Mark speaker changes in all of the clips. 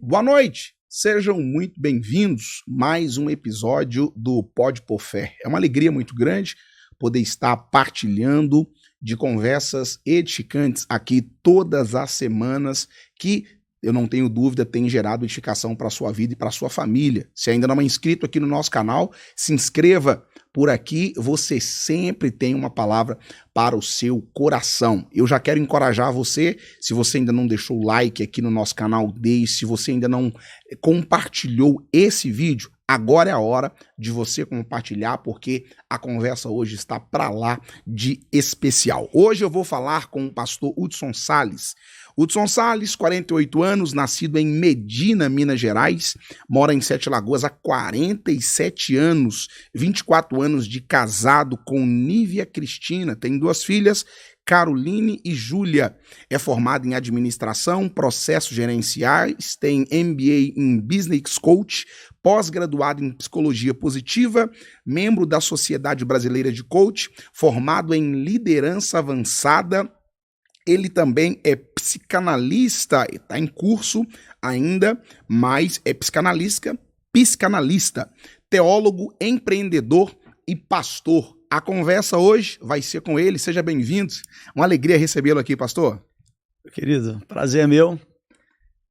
Speaker 1: Boa noite, sejam muito bem-vindos a mais um episódio do Pode Pôr Fé. É uma alegria muito grande poder estar partilhando de conversas edificantes aqui todas as semanas que, eu não tenho dúvida, tem gerado edificação para a sua vida e para a sua família. Se ainda não é inscrito aqui no nosso canal, se inscreva por aqui, você sempre tem uma palavra para o seu coração. Eu já quero encorajar você, se você ainda não deixou o like aqui no nosso canal, deixe. Se você ainda não compartilhou esse vídeo, agora é a hora de você compartilhar, porque a conversa hoje está para lá de especial. Hoje eu vou falar com o pastor Hudson Salles. Hudson Salles, 48 anos, nascido em Medina, Minas Gerais, mora em Sete Lagoas há 47 anos, 24 anos de casado com Nívia Cristina, tem duas filhas, Caroline e Júlia. É formado em administração, processos gerenciais, tem MBA em Business Coach, pós-graduado em psicologia positiva, membro da Sociedade Brasileira de Coach, formado em liderança avançada. Ele também é psicanalista, está em curso ainda, mas é psicanalista, teólogo, empreendedor e pastor. A conversa hoje vai ser com ele, seja bem-vindo. Uma alegria recebê-lo aqui, pastor.
Speaker 2: Querido, prazer é meu.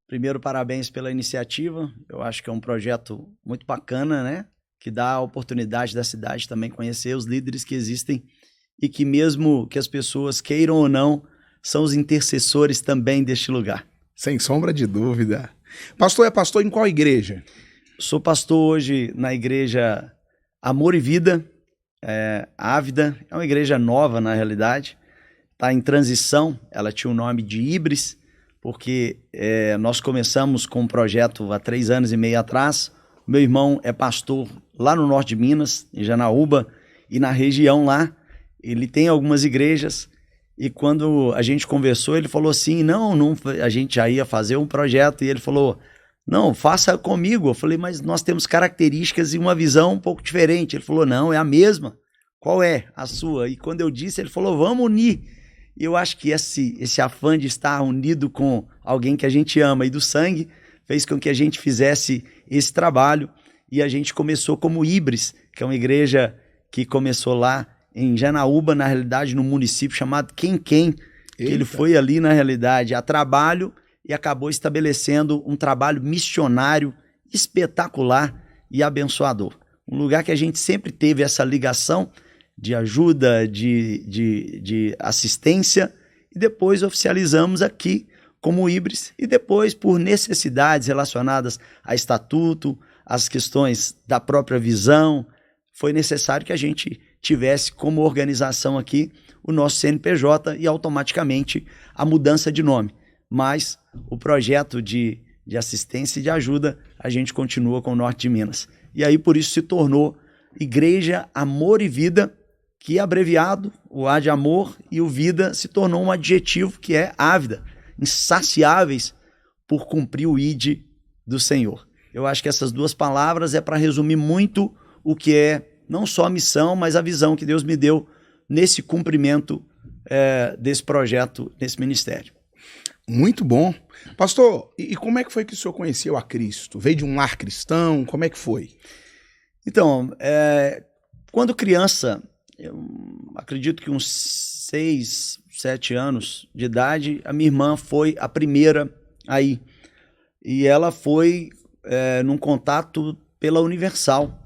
Speaker 2: Primeiro, parabéns pela iniciativa. Eu acho que é um projeto muito bacana, né? Que dá a oportunidade da cidade também conhecer os líderes que existem e que mesmo que as pessoas queiram ou não, são os intercessores também deste lugar.
Speaker 1: Sem sombra de dúvida. Pastor, é pastor em qual igreja?
Speaker 2: Sou pastor hoje na igreja Amor e Vida, Ávida. É uma igreja nova, na realidade. Está em transição. Ela tinha o nome de Ibris, porque nós começamos com um projeto há 3 anos e meio atrás. Meu irmão é pastor lá no norte de Minas, em Janaúba, e na região lá. Ele tem algumas igrejas. E quando a gente conversou, ele falou assim, não, a gente já ia fazer um projeto, e ele falou, não, faça comigo. Eu falei, mas nós temos características e uma visão um pouco diferente. Ele falou, não, é a mesma. Qual é a sua? E quando eu disse, ele falou, vamos unir. E eu acho que esse afã de estar unido com alguém que a gente ama e do sangue, fez com que a gente fizesse esse trabalho, e a gente começou como Ibris, que é uma igreja que começou lá em Janaúba, na realidade, no município chamado Quem. Ele foi ali, na realidade, a trabalho e acabou estabelecendo um trabalho missionário espetacular e abençoador. Um lugar que a gente sempre teve essa ligação de ajuda, de assistência, e depois oficializamos aqui como Ibris, e depois, por necessidades relacionadas a estatuto, as questões da própria visão, foi necessário que a gente tivesse como organização aqui o nosso CNPJ e automaticamente a mudança de nome. Mas o projeto de assistência e de ajuda, a gente continua com o Norte de Minas. E aí por isso se tornou Igreja Amor e Vida, que abreviado, o A de amor e o vida se tornou um adjetivo que é ávida, insaciáveis por cumprir o ID do Senhor. Eu acho que essas duas palavras é para resumir muito o que é não só a missão, mas a visão que Deus me deu nesse cumprimento desse projeto, desse ministério.
Speaker 1: Muito bom. Pastor, e como é que foi que o senhor conheceu a Cristo? Veio de um lar cristão? Como é que foi?
Speaker 2: Então, quando criança, eu acredito que uns 6, 7 anos de idade, a minha irmã foi a primeira aí. E ela foi num contato pela Universal.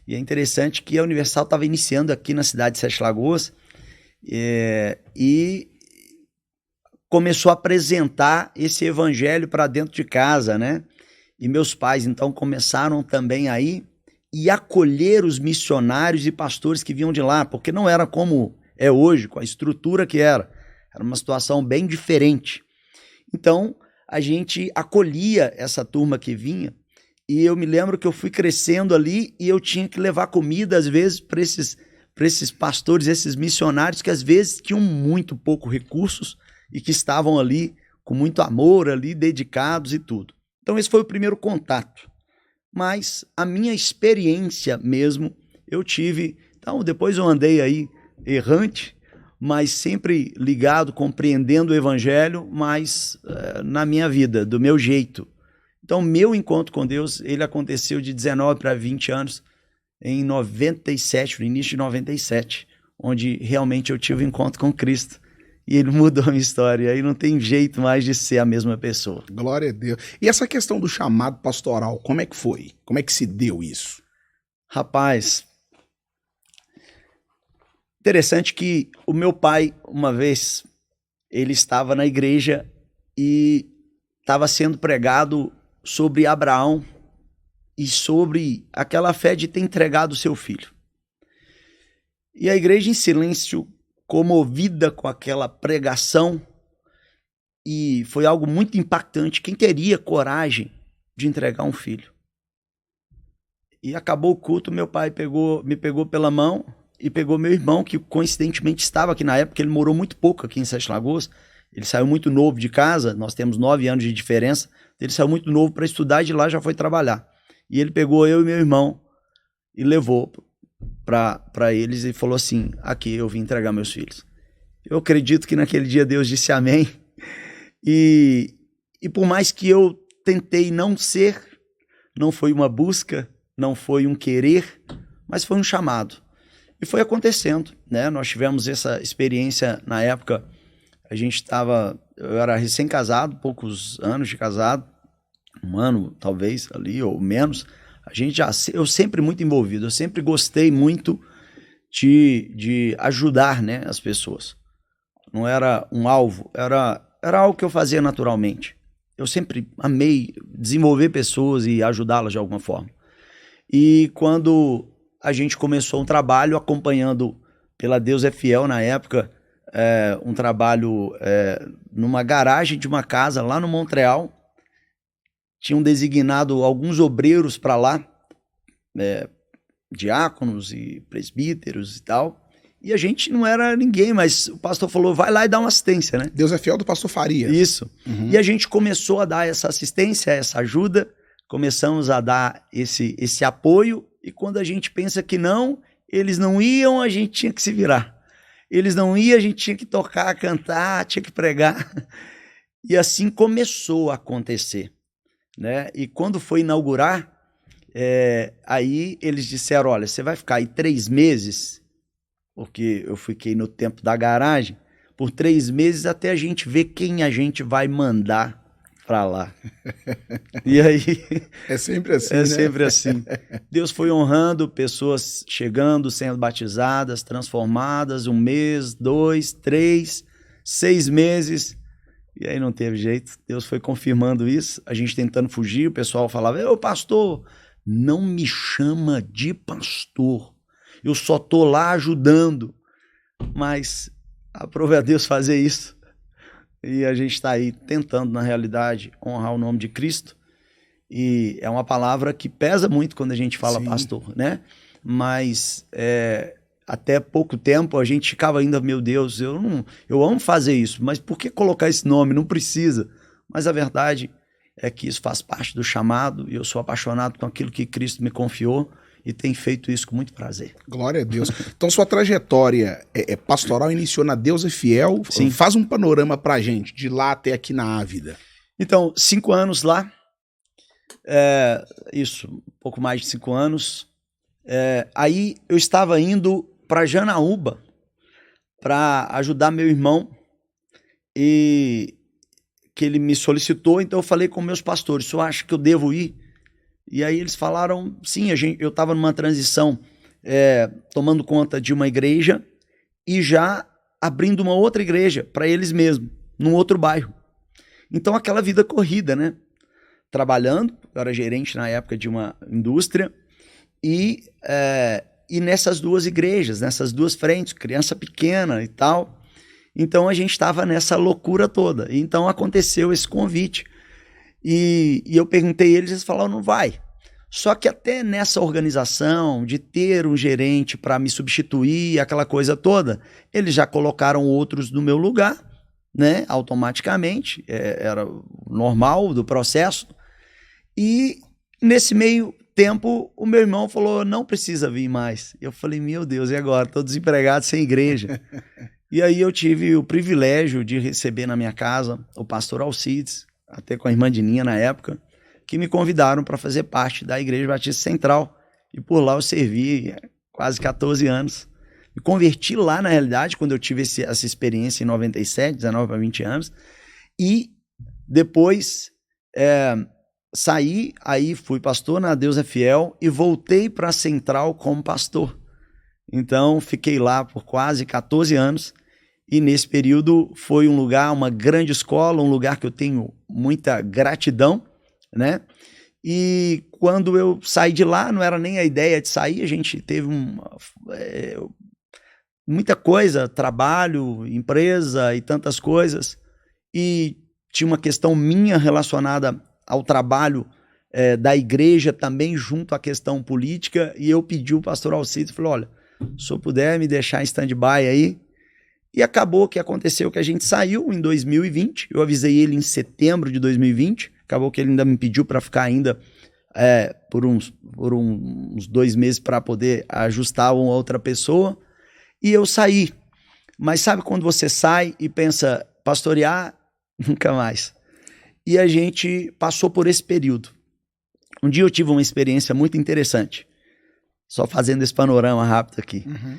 Speaker 2: E é interessante que a Universal estava iniciando aqui na cidade de Sete Lagoas e começou a apresentar esse evangelho para dentro de casa, né? E meus pais, então, começaram também aí e acolher os missionários e pastores que vinham de lá, porque não era como é hoje, com a estrutura que era. Era uma situação bem diferente. Então, a gente acolhia essa turma que vinha. E eu me lembro que eu fui crescendo ali e eu tinha que levar comida, às vezes, para esses pastores, esses missionários que, às vezes, tinham muito pouco recursos e que estavam ali com muito amor, ali dedicados e tudo. Então, esse foi o primeiro contato. Mas a minha experiência mesmo, eu tive... Então, depois eu andei aí errante, mas sempre ligado, compreendendo o evangelho, mas na minha vida, do meu jeito. Então, meu encontro com Deus, ele aconteceu de 19 para 20 anos, em 97, no início de 97, onde realmente eu tive um encontro com Cristo. E ele mudou a minha história. E aí não tem jeito mais de ser a mesma pessoa.
Speaker 1: Glória a Deus. E essa questão do chamado pastoral, como é que foi? Como é que se deu isso?
Speaker 2: Rapaz, interessante que o meu pai, uma vez, ele estava na igreja e estava sendo pregado sobre Abraão e sobre aquela fé de ter entregado o seu filho. E a igreja em silêncio, comovida com aquela pregação, e foi algo muito impactante. Quem teria coragem de entregar um filho? E acabou o culto, meu pai me pegou pela mão e pegou meu irmão, que coincidentemente estava aqui na época. Ele morou muito pouco aqui em Sete Lagoas. Ele saiu muito novo de casa, nós temos 9 anos de diferença. Ele saiu muito novo para estudar e de lá já foi trabalhar. E ele pegou eu e meu irmão e levou para eles e falou assim: aqui, eu vim entregar meus filhos. Eu acredito que naquele dia Deus disse amém. E por mais que eu tentei não ser, não foi uma busca, não foi um querer, mas foi um chamado. E foi acontecendo, né? Nós tivemos essa experiência na época. Eu era recém-casado, poucos anos de casado, 1 ano talvez ali ou menos. Eu sempre muito envolvido, eu sempre gostei muito de ajudar, né, as pessoas. Não era um alvo, era algo que eu fazia naturalmente. Eu sempre amei desenvolver pessoas e ajudá-las de alguma forma. E quando a gente começou um trabalho acompanhando pela Deus é Fiel na época, um trabalho numa garagem de uma casa lá no Montreal. Tinham designado alguns obreiros para lá, diáconos e presbíteros e tal. E a gente não era ninguém, mas o pastor falou, vai lá e dá uma assistência, né?
Speaker 1: Deus é Fiel do pastor Farias.
Speaker 2: Isso. Uhum. E a gente começou a dar essa assistência, essa ajuda, começamos a dar esse apoio, e quando a gente pensa que não, eles não iam, a gente tinha que se virar. Eles não iam, a gente tinha que tocar, cantar, tinha que pregar. E assim começou a acontecer, né? E quando foi inaugurar, aí eles disseram, olha, você vai ficar aí 3 meses, porque eu fiquei no tempo da garagem, por 3 meses até a gente ver quem a gente vai mandar para lá. E aí...
Speaker 1: É sempre assim,
Speaker 2: né? Sempre assim. Deus foi honrando, pessoas chegando, sendo batizadas, transformadas, 1 mês, 2, 3, 6 meses... E aí não teve jeito, Deus foi confirmando isso, a gente tentando fugir, o pessoal falava, ô pastor, não me chama de pastor, eu só tô lá ajudando. Mas aprove a Deus fazer isso, e a gente está aí tentando, na realidade, honrar o nome de Cristo, e é uma palavra que pesa muito quando a gente fala Sim. pastor, né? Mas até pouco tempo a gente ficava ainda, meu Deus, eu amo fazer isso, mas por que colocar esse nome? Não precisa. Mas a verdade é que isso faz parte do chamado, e eu sou apaixonado com aquilo que Cristo me confiou e tenho feito isso com muito prazer.
Speaker 1: Glória a Deus. Então sua trajetória pastoral iniciou na Deus é Fiel. Sim. Faz um panorama pra gente, de lá até aqui na Ávida.
Speaker 2: Então, 5 anos lá, isso, um pouco mais de 5 anos. Aí eu estava indo para Janaúba para ajudar meu irmão, e que ele me solicitou, então eu falei com meus pastores, você acha que eu devo ir? E aí eles falaram, sim, eu estava numa transição, tomando conta de uma igreja e já abrindo uma outra igreja para eles mesmos, num outro bairro. Então aquela vida corrida, né? Trabalhando, eu era gerente na época de uma indústria, e nessas 2 igrejas, nessas 2 frentes, criança pequena e tal. Então a gente estava nessa loucura toda. Então aconteceu esse convite. E eu perguntei a eles, eles falaram, não vai. Só que até nessa organização de ter um gerente para me substituir, aquela coisa toda, eles já colocaram outros no meu lugar, né? Automaticamente, era normal do processo. E nesse meio tempo, o meu irmão falou, não precisa vir mais. Eu falei, meu Deus, e agora? Estou desempregado, sem igreja. E aí eu tive o privilégio de receber na minha casa o pastor Alcides, até com a irmã Dininha na época, que me convidaram para fazer parte da Igreja Batista Central. E por lá eu servi quase 14 anos. Me converti lá, na realidade, quando eu tive essa experiência em 97, 19 para 20 anos. E depois saí, aí fui pastor na Deus é Fiel e voltei para a Central como pastor. Então, fiquei lá por quase 14 anos. E nesse período foi um lugar, uma grande escola, um lugar que eu tenho muita gratidão, né? E quando eu saí de lá, não era nem a ideia de sair, a gente teve muita coisa, trabalho, empresa e tantas coisas, e tinha uma questão minha relacionada ao trabalho da igreja também junto à questão política, e eu pedi o pastor Alcides, falei, olha, se eu puder me deixar em stand-by aí, e acabou que aconteceu que a gente saiu em 2020, eu avisei ele em setembro de 2020, acabou que ele ainda me pediu para ficar ainda por uns 2 meses para poder ajustar uma outra pessoa, e eu saí. Mas sabe quando você sai e pensa, pastorear, nunca mais. E a gente passou por esse período. Um dia eu tive uma experiência muito interessante, só fazendo esse panorama rápido aqui.
Speaker 1: Uhum.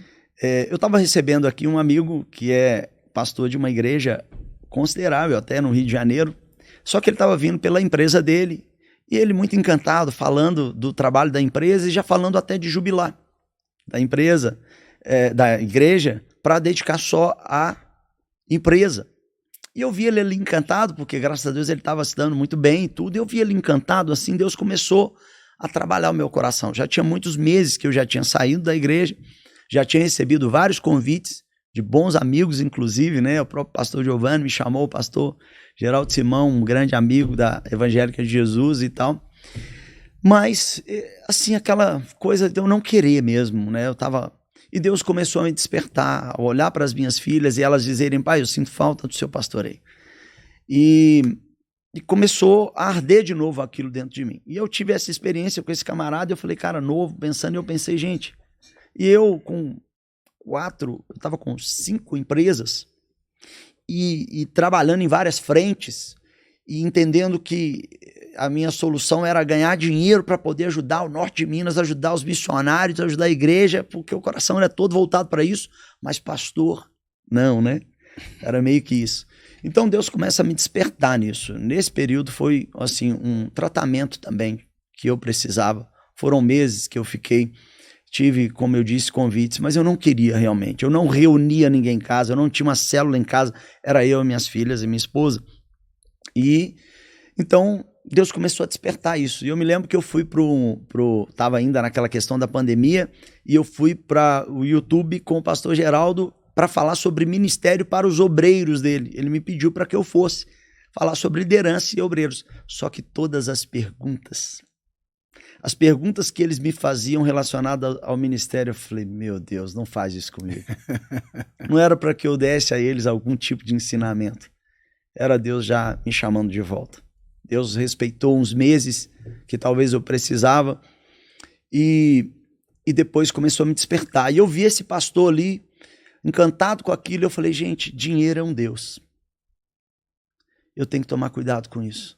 Speaker 2: Eu estava recebendo aqui um amigo que é pastor de uma igreja considerável, até no Rio de Janeiro, só que ele estava vindo pela empresa dele, e ele muito encantado, falando do trabalho da empresa e já falando até de jubilar da empresa, da igreja, para dedicar só à empresa. E eu vi ele ali encantado, porque graças a Deus ele estava se dando muito bem e tudo, e eu vi ele encantado, assim, Deus começou a trabalhar o meu coração. Já tinha muitos meses que eu já tinha saído da igreja, já tinha recebido vários convites de bons amigos, inclusive, né? O próprio pastor Giovanni me chamou, o pastor Geraldo Simão, um grande amigo da Evangélica de Jesus e tal. Mas, assim, aquela coisa de eu não querer mesmo, né? E Deus começou a me despertar, a olhar para as minhas filhas e elas dizerem, pai, eu sinto falta do seu pastoreio. E começou a arder de novo aquilo dentro de mim. E eu tive essa experiência com esse camarada, eu falei, cara, novo, pensando, e eu pensei, gente, e eu eu estava com 5 empresas e trabalhando em várias frentes e entendendo que a minha solução era ganhar dinheiro para poder ajudar o norte de Minas, ajudar os missionários, ajudar a igreja, porque o coração era todo voltado para isso, mas pastor, não, né? Era meio que isso. Então Deus começa a me despertar nisso. Nesse período foi assim um tratamento também que eu precisava. Foram meses que eu fiquei, tive, como eu disse, convites, mas eu não queria realmente. Eu não reunia ninguém em casa, eu não tinha uma célula em casa, era eu, minhas filhas e minha esposa. E então Deus começou a despertar isso. E eu me lembro que eu fui estava ainda naquela questão da pandemia, e eu fui para o YouTube com o pastor Geraldo para falar sobre ministério para os obreiros dele. Ele me pediu para que eu fosse falar sobre liderança e obreiros. Só que todas as perguntas que eles me faziam relacionadas ao ministério, eu falei, meu Deus, não faz isso comigo. Não era para que eu desse a eles algum tipo de ensinamento. Era Deus já me chamando de volta. Deus respeitou uns meses que talvez eu precisava e depois começou a me despertar. E eu vi esse pastor ali, encantado com aquilo, eu falei, gente, dinheiro é um Deus. Eu tenho que tomar cuidado com isso.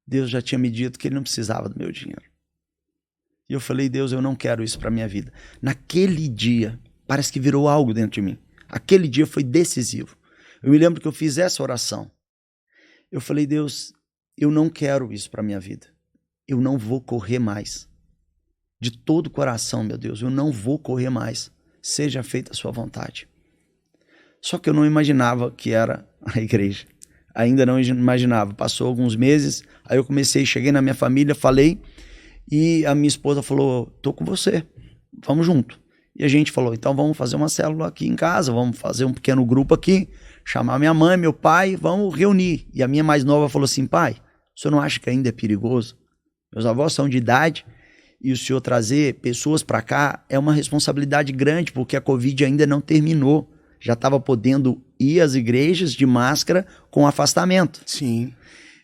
Speaker 2: Deus já tinha me dito que ele não precisava do meu dinheiro. E eu falei, Deus, eu não quero isso para minha vida. Naquele dia, parece que virou algo dentro de mim. Aquele dia foi decisivo. Eu me lembro que eu fiz essa oração. Eu falei, Deus, eu não quero isso para minha vida. Eu não vou correr mais. De todo o coração, meu Deus, eu não vou correr mais. Seja feita a sua vontade. Só que eu não imaginava que era a igreja. Ainda não imaginava. Passou alguns meses, aí eu cheguei na minha família, falei, e a minha esposa falou, tô com você, vamos junto. E a gente falou, então vamos fazer uma célula aqui em casa, vamos fazer um pequeno grupo aqui, chamar minha mãe, meu pai, vamos reunir. E a minha mais nova falou assim, pai, o senhor não acha que ainda é perigoso? Meus avós são de idade e o senhor trazer pessoas para cá é uma responsabilidade grande, porque a Covid ainda não terminou. Já estava podendo ir às igrejas de máscara com afastamento.
Speaker 1: Sim.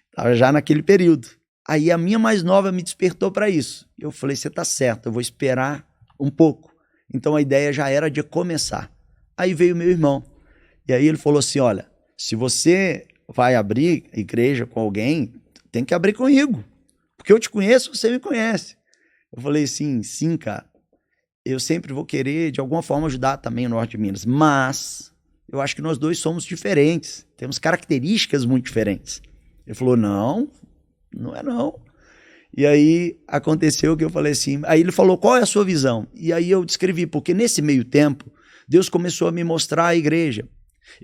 Speaker 2: Estava já naquele período. Aí a minha mais nova me despertou para isso. Eu falei, você está certo, eu vou esperar um pouco. Então a ideia já era de começar. Aí veio meu irmão. E aí ele falou assim, olha, se você vai abrir igreja com alguém, tem que abrir comigo. Porque eu te conheço, você me conhece. Eu falei assim, sim, cara. Eu sempre vou querer, de alguma forma, ajudar também o Norte de Minas. Mas eu acho que nós dois somos diferentes. Temos características muito diferentes. Ele falou, não é não. E aí aconteceu que eu falei assim, aí ele falou, qual é a sua visão? E aí eu descrevi, porque nesse meio tempo, Deus começou a me mostrar a igreja.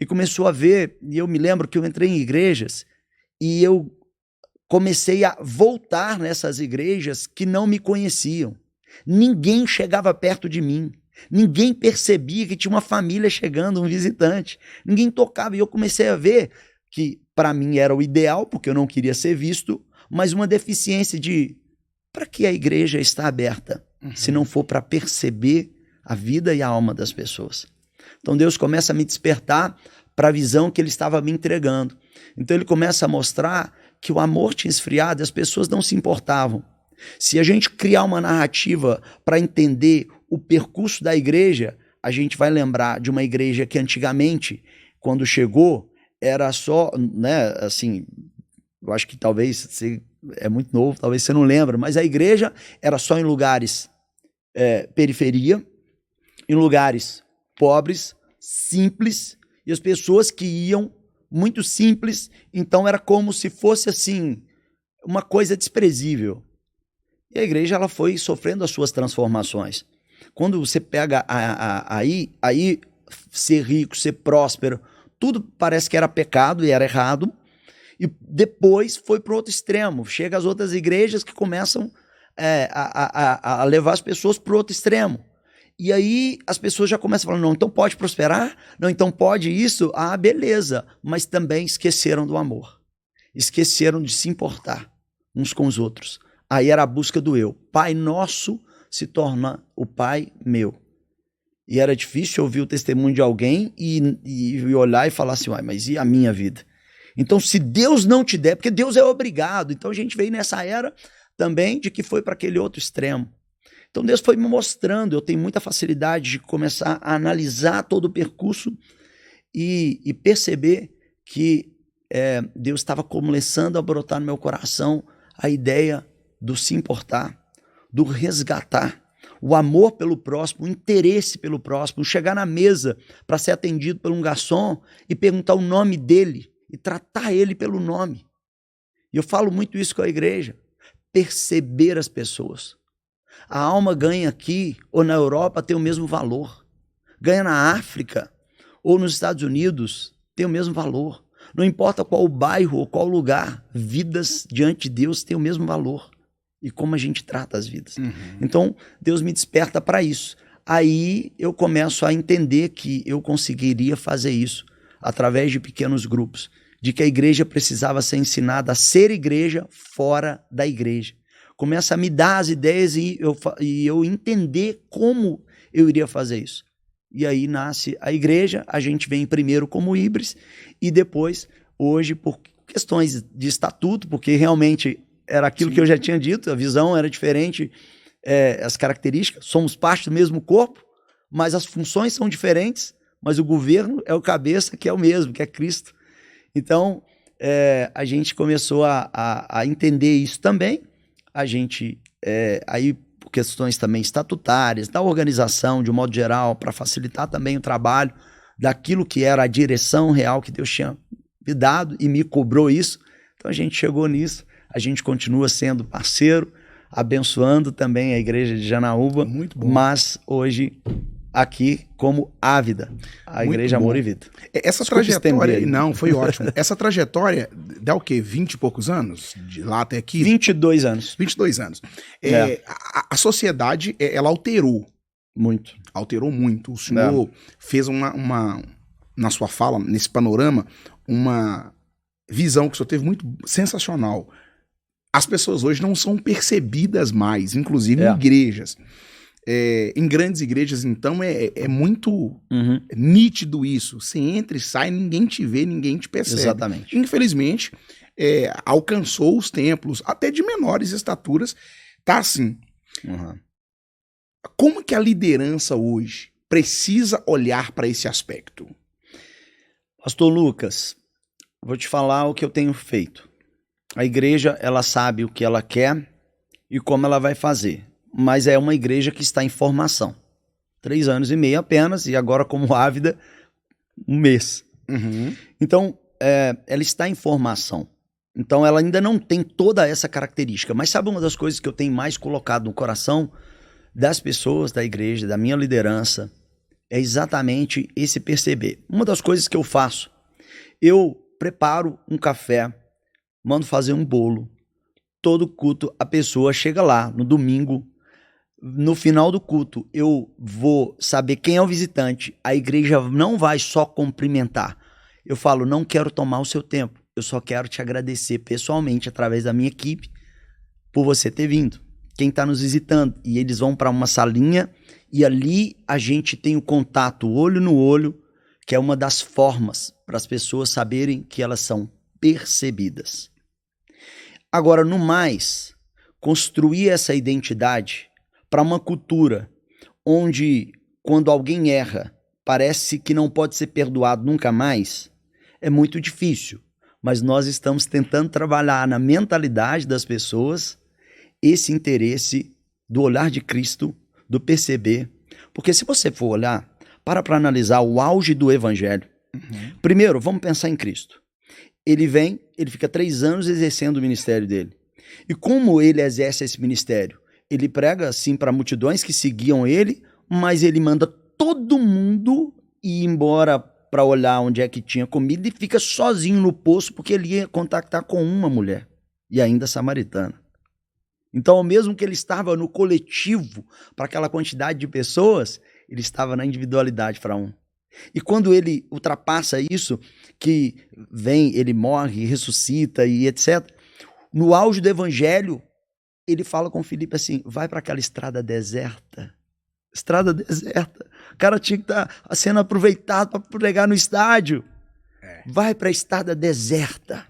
Speaker 2: E começou a ver, e eu me lembro que eu entrei em igrejas e eu comecei a voltar nessas igrejas que não me conheciam. Ninguém chegava perto de mim. Ninguém percebia que tinha uma família chegando, um visitante. Ninguém tocava. E eu comecei a ver que para mim era o ideal, porque eu não queria ser visto, mas uma deficiência de para que a igreja está aberta, se não for para perceber a vida e a alma das pessoas. Então Deus começa a me despertar para a visão que ele estava me entregando. Então ele começa a mostrar que o amor tinha esfriado e as pessoas não se importavam. Se a gente criar uma narrativa para entender o percurso da igreja, a gente vai lembrar de uma igreja que antigamente, quando chegou, era só, né, assim, eu acho que talvez você é muito novo, talvez você não lembre, mas a igreja era só em lugares periferia, em lugares pobres, simples, e as pessoas que iam muito simples, então era como se fosse assim, uma coisa desprezível. E a igreja ela foi sofrendo as suas transformações. Quando você pega aí ser rico, ser próspero, tudo parece que era pecado e era errado, e depois foi para o outro extremo. Chega as outras igrejas que começam a levar as pessoas para o outro extremo. E aí as pessoas já começam a falar, não, então pode prosperar? Não, então pode isso? Ah, beleza. Mas também esqueceram do amor. Esqueceram de se importar uns com os outros. Aí era a busca do eu. Pai nosso se torna o pai meu. E era difícil ouvir o testemunho de alguém e olhar e falar assim, mas e a minha vida? Então se Deus não te der, porque Deus é obrigado. Então a gente veio nessa era também de que foi para aquele outro extremo. Então Deus foi me mostrando, eu tenho muita facilidade de começar a analisar todo o percurso e perceber que Deus estava começando a brotar no meu coração a ideia do se importar, do resgatar, o amor pelo próximo, o interesse pelo próximo, chegar na mesa para ser atendido por um garçom e perguntar o nome dele e tratar ele pelo nome. E eu falo muito isso com a igreja, perceber as pessoas. A alma ganha aqui ou na Europa tem o mesmo valor. Ganha na África ou nos Estados Unidos tem o mesmo valor. Não importa qual bairro ou qual lugar, vidas diante de Deus têm o mesmo valor. E como a gente trata as vidas. Então, Deus me desperta para isso. Aí eu começo a entender que eu conseguiria fazer isso através de pequenos grupos. De que a igreja precisava ser ensinada a ser igreja fora da igreja. Começa a me dar as ideias e eu entender como eu iria fazer isso. E aí nasce a igreja, a gente vem primeiro como híbridos e depois, hoje, por questões de estatuto, porque realmente era aquilo que eu já tinha dito, a visão era diferente, as características, somos parte do mesmo corpo, mas as funções são diferentes, mas o governo é o cabeça que é o mesmo, que é Cristo. Então, a gente começou a entender isso também. A gente, aí por questões também estatutárias, da organização de um modo geral, para facilitar também o trabalho daquilo que era a direção real que Deus tinha me dado e me cobrou isso. Então a gente chegou nisso, a gente continua sendo parceiro, abençoando também a igreja de Janaúba,
Speaker 1: muito bom.
Speaker 2: Mas hoje aqui como Ávida, a
Speaker 1: Muito
Speaker 2: igreja
Speaker 1: bom.
Speaker 2: Amor e Vida.
Speaker 1: Essa trajetória, não, foi ótimo. Essa trajetória dá o quê? 20 e poucos anos? De lá até aqui?
Speaker 2: 22 anos.
Speaker 1: 22 anos. A sociedade, ela alterou.
Speaker 2: Muito.
Speaker 1: Alterou muito. O senhor fez na sua fala, nesse panorama, uma visão que o senhor teve muito sensacional. As pessoas hoje não são percebidas mais, inclusive em igrejas. Em grandes igrejas, então, é muito nítido isso. Você entra e sai, ninguém te vê, ninguém te percebe.
Speaker 2: Exatamente.
Speaker 1: Infelizmente, alcançou os templos, até de menores estaturas, tá assim. Como que a liderança hoje precisa olhar para esse aspecto?
Speaker 2: Pastor Lucas, vou te falar o que eu tenho feito. A igreja, ela sabe o que ela quer e como ela vai fazer. Mas é uma igreja que está em formação. 3 anos e meio apenas, e agora como Ávida, 1 mês.
Speaker 1: Uhum.
Speaker 2: Então, ela está em formação. Então, ela ainda não tem toda essa característica. Mas sabe uma das coisas que eu tenho mais colocado no coração das pessoas da igreja, da minha liderança, é exatamente esse perceber. Uma das coisas que eu faço, eu preparo um café, mando fazer um bolo. Todo culto, a pessoa chega lá no domingo. No final do culto, eu vou saber quem é o visitante. A igreja não vai só cumprimentar. Eu falo, não quero tomar o seu tempo. Eu só quero te agradecer pessoalmente, através da minha equipe, por você ter vindo. Quem está nos visitando. E eles vão para uma salinha e ali a gente tem o contato olho no olho, que é uma das formas para as pessoas saberem que elas são percebidas. Agora, no mais, construir essa identidade para uma cultura onde, quando alguém erra, parece que não pode ser perdoado nunca mais, é muito difícil. Mas nós estamos tentando trabalhar na mentalidade das pessoas esse interesse do olhar de Cristo, do perceber. Porque se você for olhar, para analisar o auge do evangelho, primeiro, vamos pensar em Cristo. Ele vem, ele fica 3 anos exercendo o ministério dele. E como ele exerce esse ministério? Ele prega, assim, para multidões que seguiam ele, mas ele manda todo mundo ir embora para olhar onde é que tinha comida e fica sozinho no poço porque ele ia contactar com uma mulher, e ainda samaritana. Então, mesmo que ele estava no coletivo para aquela quantidade de pessoas, ele estava na individualidade para um. E quando ele ultrapassa isso, que vem, ele morre, ressuscita e etc., no auge do evangelho, ele fala com Filipe assim, vai para aquela estrada deserta. Estrada deserta. O cara tinha que estar sendo aproveitado para pregar no estádio. Vai para a estrada deserta.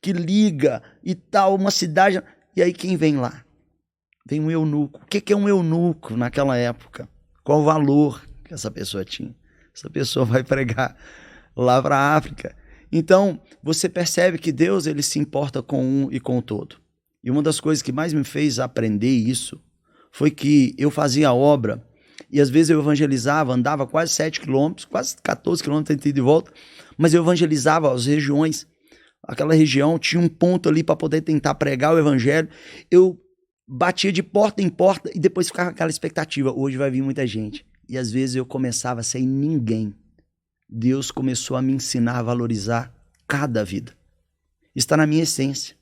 Speaker 2: Que liga e tal, uma cidade. E aí quem vem lá? Vem um eunuco. O que é um eunuco naquela época? Qual o valor que essa pessoa tinha? Essa pessoa vai pregar lá para a África. Então, você percebe que Deus ele se importa com um e com o todo. E uma das coisas que mais me fez aprender isso foi que eu fazia a obra e às vezes eu evangelizava, andava quase 7 quilômetros, quase 14 quilômetros de volta, mas eu evangelizava as regiões. Aquela região tinha um ponto ali para poder tentar pregar o evangelho. Eu batia de porta em porta e depois ficava aquela expectativa. Hoje vai vir muita gente. E às vezes eu começava sem ninguém. Deus começou a me ensinar a valorizar cada vida. Está na minha essência.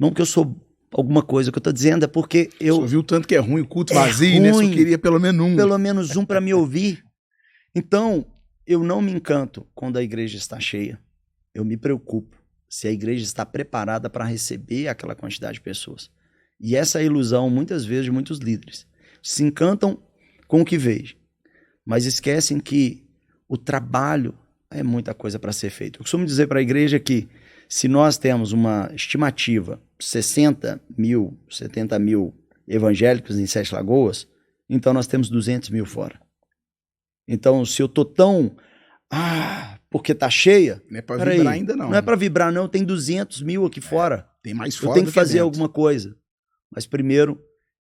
Speaker 2: Não que eu sou alguma coisa, o que eu estou dizendo é porque eu...
Speaker 1: Só viu o tanto que é ruim o culto vazio, né? Só queria pelo menos um.
Speaker 2: Pelo menos um para me ouvir. Então, eu não me encanto quando a igreja está cheia. Eu me preocupo se a igreja está preparada para receber aquela quantidade de pessoas. E essa é a ilusão, muitas vezes, de muitos líderes. Se encantam com o que veem, mas esquecem que o trabalho é muita coisa para ser feito. Eu costumo dizer para a igreja que se nós temos uma estimativa 60 mil, 70 mil evangélicos em 7 Lagoas, então nós temos 200 mil fora. Então, se eu estou tão... porque tá cheia...
Speaker 1: Não é para vibrar ainda não.
Speaker 2: Não é para vibrar não, tem 200 mil aqui fora.
Speaker 1: Tem mais fora.
Speaker 2: Eu tenho que fazer
Speaker 1: dentro.
Speaker 2: alguma coisa. Mas primeiro,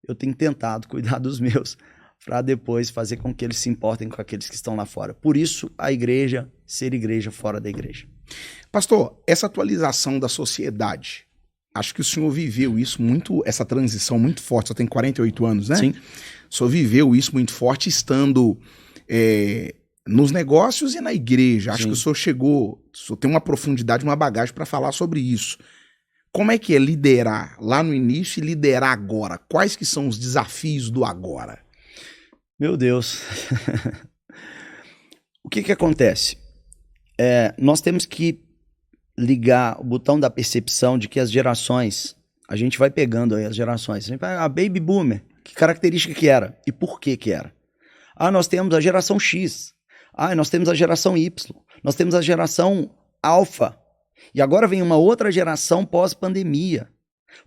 Speaker 2: eu tenho tentado cuidar dos meus, para depois fazer com que eles se importem com aqueles que estão lá fora. Por isso, a igreja ser igreja fora da igreja.
Speaker 1: Pastor, essa atualização da sociedade, acho que o senhor viveu isso muito, essa transição muito forte, o senhor tem 48 anos, né?
Speaker 2: Sim.
Speaker 1: O senhor viveu isso muito forte estando nos negócios e na igreja. Acho
Speaker 2: Sim.
Speaker 1: que o senhor tem uma profundidade, uma bagagem para falar sobre isso. Como é que é liderar lá no início e liderar agora? Quais que são os desafios do agora?
Speaker 2: Meu Deus. O que acontece? Nós temos que ligar o botão da percepção de que as gerações, a gente vai pegando aí as gerações. A gente vai, a Baby Boomer, que característica que era? E por que era? Nós temos a geração X. Nós temos a geração Y. Nós temos a geração Alpha. E agora vem uma outra geração pós-pandemia.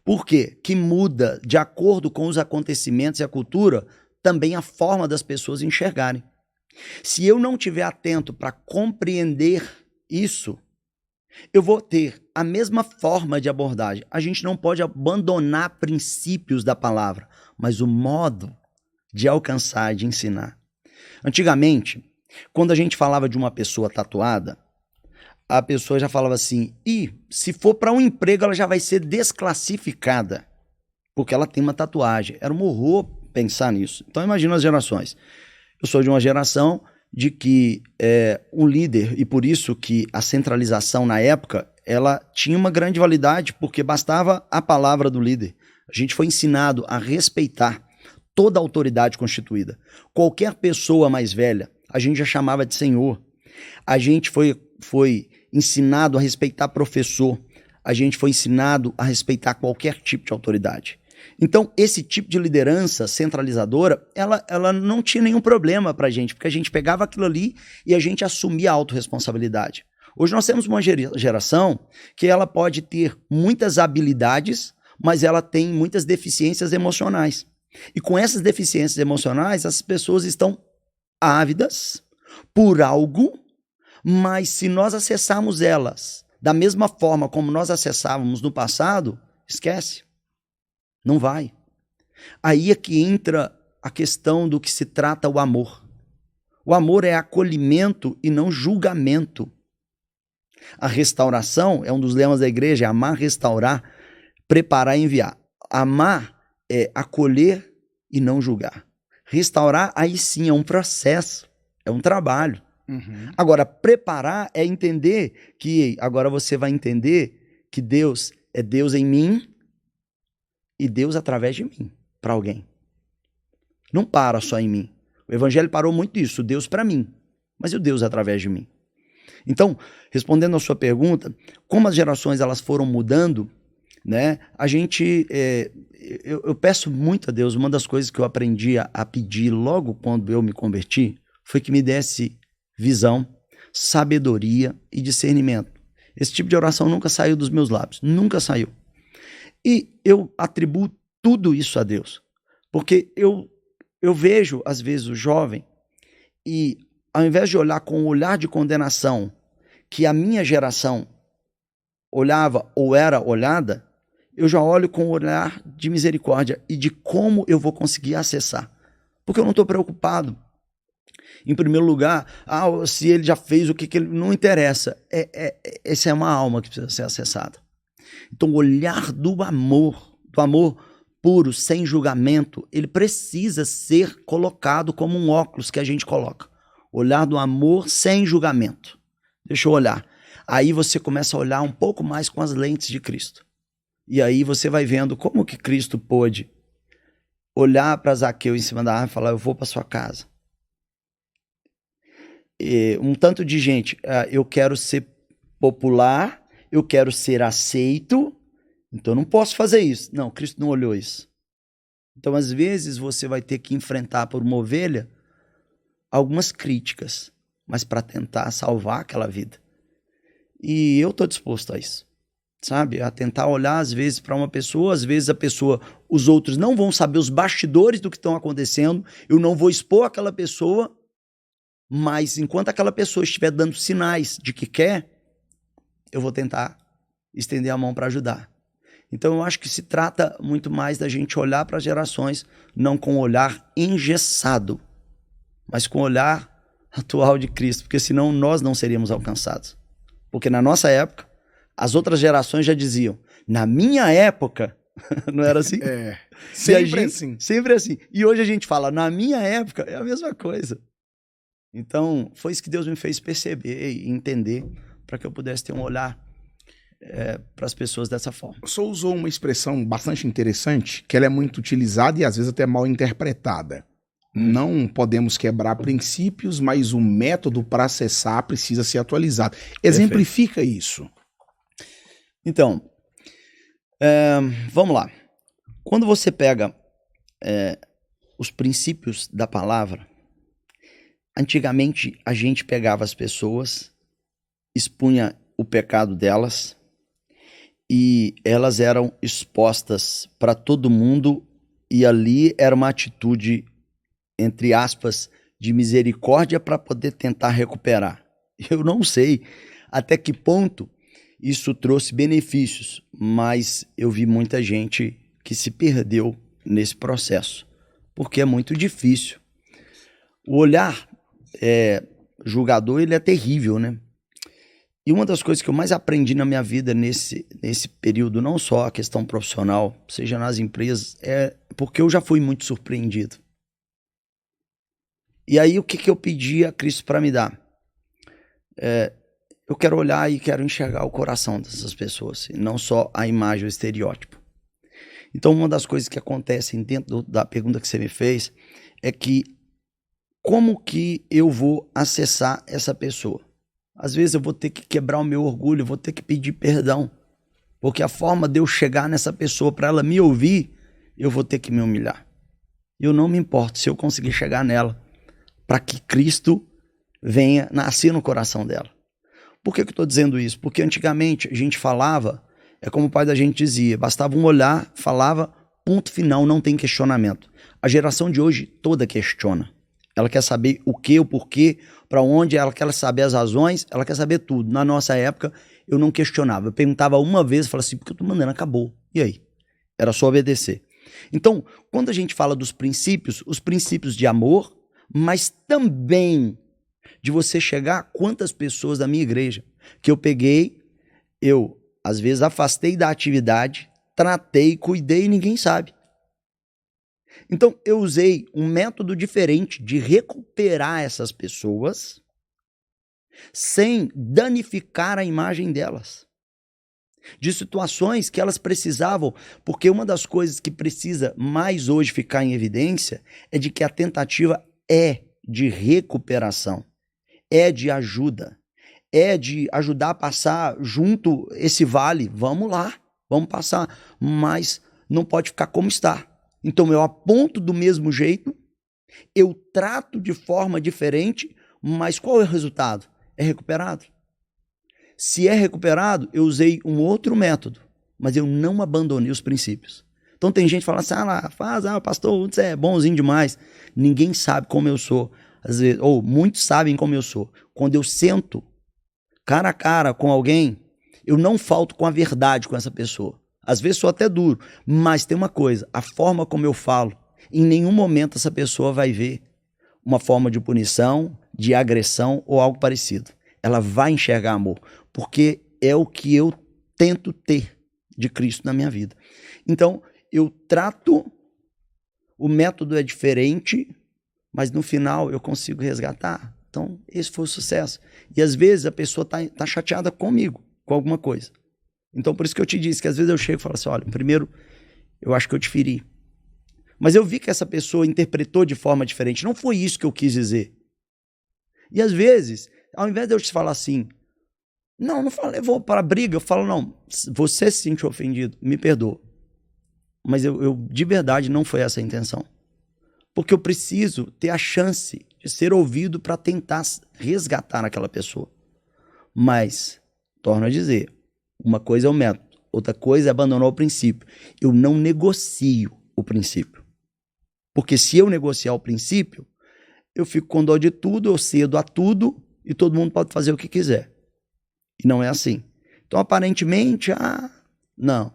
Speaker 2: Por quê? Que muda, de acordo com os acontecimentos e a cultura, também a forma das pessoas enxergarem. Se eu não estiver atento para compreender isso, eu vou ter a mesma forma de abordagem. A gente não pode abandonar princípios da palavra, mas o modo de alcançar, de ensinar. Antigamente, quando a gente falava de uma pessoa tatuada, a pessoa já falava assim, se for para um emprego, ela já vai ser desclassificada, porque ela tem uma tatuagem. Era um horror pensar nisso. Então imagina as gerações. Eu sou de uma geração de que um líder, e por isso que a centralização na época, ela tinha uma grande validade, porque bastava a palavra do líder. A gente foi ensinado a respeitar toda a autoridade constituída. Qualquer pessoa mais velha, a gente já chamava de senhor. A gente foi ensinado a respeitar professor. A gente foi ensinado a respeitar qualquer tipo de autoridade. Então, esse tipo de liderança centralizadora, ela não tinha nenhum problema pra gente, porque a gente pegava aquilo ali e a gente assumia a autorresponsabilidade. Hoje nós temos uma geração que ela pode ter muitas habilidades, mas ela tem muitas deficiências emocionais. E com essas deficiências emocionais, as pessoas estão ávidas por algo, mas se nós acessarmos elas da mesma forma como nós acessávamos no passado, esquece. Não vai. Aí é que entra a questão do que se trata o amor. O amor é acolhimento e não julgamento. A restauração é um dos lemas da igreja, é amar, restaurar, preparar e enviar. Amar é acolher e não julgar. Restaurar, aí sim, é um processo, é um trabalho.
Speaker 1: Uhum.
Speaker 2: Agora, preparar é entender que, agora você vai entender que Deus é Deus em mim e Deus através de mim, para alguém. Não para só em mim. O evangelho parou muito isso, Deus para mim, mas e o Deus através de mim? Então, respondendo a sua pergunta, como as gerações elas foram mudando, né? A gente, eu peço muito a Deus. Uma das coisas que eu aprendi a pedir logo quando eu me converti foi que me desse visão, sabedoria e discernimento. Esse tipo de oração nunca saiu dos meus lábios, nunca saiu. E eu atribuo tudo isso a Deus, porque eu vejo às vezes o jovem e ao invés de olhar com um olhar de condenação que a minha geração olhava ou era olhada, eu já olho com um olhar de misericórdia e de como eu vou conseguir acessar. Porque eu não estou preocupado. Em primeiro lugar, se ele já fez o que ele... Não interessa. Essa é uma alma que precisa ser acessada. Então, o olhar do amor puro, sem julgamento, ele precisa ser colocado como um óculos que a gente coloca. Olhar do amor sem julgamento. Deixa eu olhar. Aí você começa a olhar um pouco mais com as lentes de Cristo. E aí você vai vendo como que Cristo pôde olhar para Zaqueu em cima da árvore e falar, eu vou para sua casa. E um tanto de gente, eu quero ser popular, eu quero ser aceito, então eu não posso fazer isso. Não, Cristo não olhou isso. Então, às vezes, você vai ter que enfrentar por uma ovelha algumas críticas, mas para tentar salvar aquela vida. E eu estou disposto a isso, sabe? A tentar olhar, às vezes, para uma pessoa, às vezes os outros não vão saber os bastidores do que estão acontecendo, eu não vou expor aquela pessoa, mas enquanto aquela pessoa estiver dando sinais de que quer, eu vou tentar estender a mão para ajudar. Então eu acho que se trata muito mais da gente olhar para as gerações, não com um olhar engessado, mas com o olhar atual de Cristo, porque senão nós não seríamos alcançados. Porque na nossa época, as outras gerações já diziam, na minha época, não era assim?
Speaker 1: Sempre assim.
Speaker 2: Sempre assim. E hoje a gente fala, na minha época, é a mesma coisa. Então, foi isso que Deus me fez perceber e entender para que eu pudesse ter um olhar para as pessoas dessa forma.
Speaker 1: O senhor usou uma expressão bastante interessante, que ela é muito utilizada e às vezes até mal interpretada. Não podemos quebrar princípios, mas o método para acessar precisa ser atualizado. Exemplifica isso.
Speaker 2: Então, vamos lá. Quando você pega os princípios da palavra, antigamente a gente pegava as pessoas, expunha o pecado delas e elas eram expostas para todo mundo e ali era uma atitude, entre aspas, de misericórdia para poder tentar recuperar. Eu não sei até que ponto isso trouxe benefícios, mas eu vi muita gente que se perdeu nesse processo, porque é muito difícil. O olhar julgador, ele é terrível, né? E uma das coisas que eu mais aprendi na minha vida nesse período, não só a questão profissional, seja nas empresas, é porque eu já fui muito surpreendido. E aí o que eu pedi a Cristo para me dar? Eu quero olhar e quero enxergar o coração dessas pessoas, e não só a imagem, o estereótipo. Então uma das coisas que acontecem dentro da pergunta que você me fez é que como que eu vou acessar essa pessoa? Às vezes eu vou ter que quebrar o meu orgulho, eu vou ter que pedir perdão. Porque a forma de eu chegar nessa pessoa para ela me ouvir, eu vou ter que me humilhar. Eu não me importo se eu conseguir chegar nela para que Cristo venha nascer no coração dela. Por que eu estou dizendo isso? Porque antigamente a gente falava, é como o pai da gente dizia, bastava um olhar, falava, ponto final, não tem questionamento. A geração de hoje toda questiona. Ela quer saber o que, o porquê, para onde, ela quer saber as razões, ela quer saber tudo. Na nossa época, eu não questionava. Eu perguntava uma vez, falava assim, porque eu tô mandando, acabou. E aí? Era só obedecer. Então, quando a gente fala dos princípios, os princípios de amor, mas também de você chegar a quantas pessoas da minha igreja que eu peguei, eu, às vezes, afastei da atividade, tratei, cuidei e ninguém sabe. Então, eu usei um método diferente de recuperar essas pessoas sem danificar a imagem delas. De situações que elas precisavam, porque uma das coisas que precisa mais hoje ficar em evidência é de que a tentativa é de recuperação, é de ajuda, é de ajudar a passar junto esse vale. Vamos lá, vamos passar, mas não pode ficar como está. Então eu aponto do mesmo jeito, eu trato de forma diferente, mas qual é o resultado? É recuperado. Se é recuperado, eu usei um outro método, mas eu não abandonei os princípios. Então tem gente falando assim, pastor, você é bonzinho demais. Ninguém sabe como eu sou, às vezes, ou muitos sabem como eu sou. Quando eu sento cara a cara com alguém, eu não falto com a verdade com essa pessoa. Às vezes sou até duro, mas tem uma coisa, a forma como eu falo, em nenhum momento essa pessoa vai ver uma forma de punição, de agressão ou algo parecido. Ela vai enxergar amor, porque é o que eu tento ter de Cristo na minha vida. Então, eu trato, o método é diferente, mas no final eu consigo resgatar. Então, esse foi o sucesso. E às vezes a pessoa tá chateada comigo, com alguma coisa. Então, por isso que eu te disse que às vezes eu chego e falo assim, olha, primeiro, eu acho que eu te feri. Mas eu vi que essa pessoa interpretou de forma diferente. Não foi isso que eu quis dizer. E às vezes, ao invés de eu te falar assim, não falo, eu vou para a briga, eu falo, não, você se sentiu ofendido, me perdoa. Mas eu de verdade não foi essa a intenção. Porque eu preciso ter a chance de ser ouvido para tentar resgatar aquela pessoa. Mas, torno a dizer, uma coisa é o método, outra coisa é abandonar o princípio. Eu não negocio o princípio. Porque se eu negociar o princípio, eu fico com dó de tudo, eu cedo a tudo e todo mundo pode fazer o que quiser. E não é assim. Então, aparentemente, não.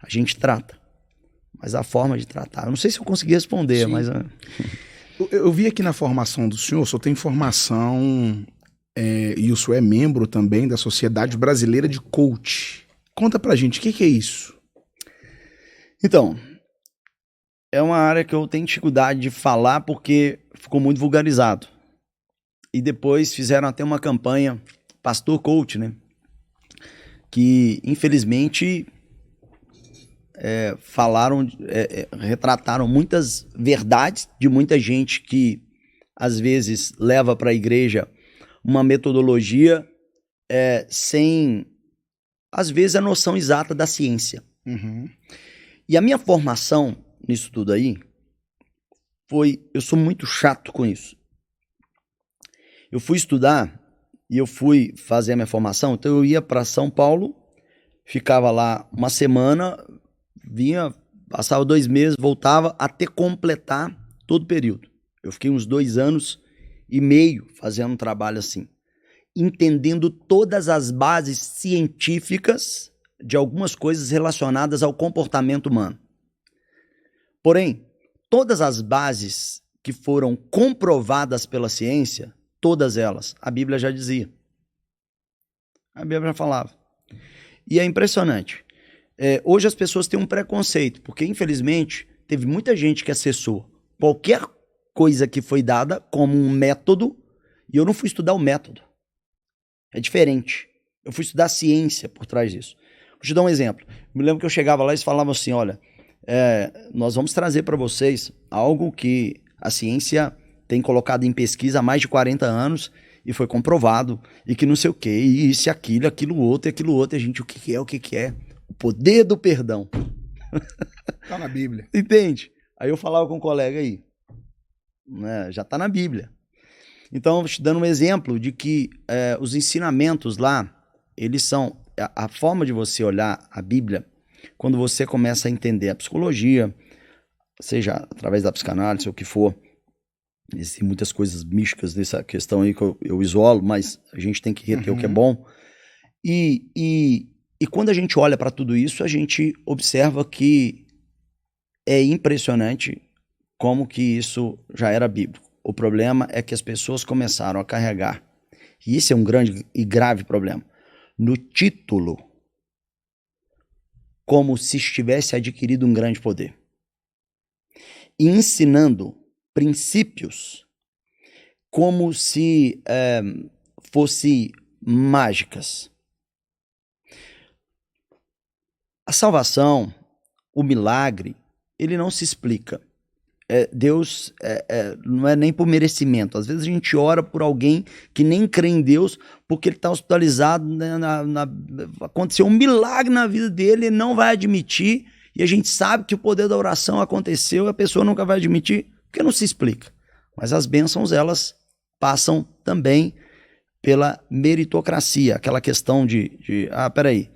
Speaker 2: A gente trata. Mas a forma de tratar, eu não sei se eu consegui responder,
Speaker 1: Sim.
Speaker 2: mas...
Speaker 1: Eu vi aqui na formação do senhor, o senhor tem formação... e o senhor é membro também da Sociedade Brasileira de Coach. Conta pra gente, o que é isso?
Speaker 2: Então, é uma área que eu tenho dificuldade de falar porque ficou muito vulgarizado. E depois fizeram até uma campanha, Pastor Coach, né? Que, infelizmente, retrataram muitas verdades de muita gente que, às vezes, leva para a igreja uma metodologia sem, às vezes, a noção exata da ciência.
Speaker 1: Uhum.
Speaker 2: E a minha formação nisso tudo aí eu sou muito chato com isso. Eu fui estudar e eu fui fazer a minha formação, então eu ia para São Paulo, ficava lá uma semana, vinha, passava 2 meses, voltava até completar todo o período. Eu fiquei uns 2 anos e meio fazendo um trabalho assim. entendendo todas as bases científicas de algumas coisas relacionadas ao comportamento humano. Porém, todas as bases que foram comprovadas pela ciência, todas elas, a Bíblia já dizia. A Bíblia já falava. E é impressionante. Hoje as pessoas têm um preconceito, porque infelizmente teve muita gente que acessou qualquer coisa que foi dada como um método, e eu não fui estudar o método. É diferente. Eu fui estudar a ciência por trás disso. Vou te dar um exemplo. Eu me lembro que eu chegava lá e eles falavam assim, olha, nós vamos trazer para vocês algo que a ciência tem colocado em pesquisa há mais de 40 anos e foi comprovado, e que não sei o que, e isso, aquilo outro, e a gente, o que é? O poder do perdão.
Speaker 1: Tá na Bíblia.
Speaker 2: Entende? Aí eu falava com um colega aí, né, já tá na Bíblia. Então, te dando um exemplo de que os ensinamentos lá, eles são a forma de você olhar a Bíblia, quando você começa a entender a psicologia, seja através da psicanálise ou o que for. Existem muitas coisas místicas nessa questão aí que eu isolo, mas a gente tem que reter o que é bom. E quando a gente olha para tudo isso, a gente observa que é impressionante como que isso já era bíblico. O problema é que as pessoas começaram a carregar, e esse é um grande e grave problema, no título, como se estivesse adquirido um grande poder. E ensinando princípios como se fossem mágicas. A salvação, o milagre, ele não se explica. Deus não é nem por merecimento. Às vezes a gente ora por alguém que nem crê em Deus porque ele está hospitalizado, né, aconteceu um milagre na vida dele, ele não vai admitir, e a gente sabe que o poder da oração aconteceu e a pessoa nunca vai admitir, porque não se explica. Mas as bênçãos, elas passam também pela meritocracia, aquela questão peraí,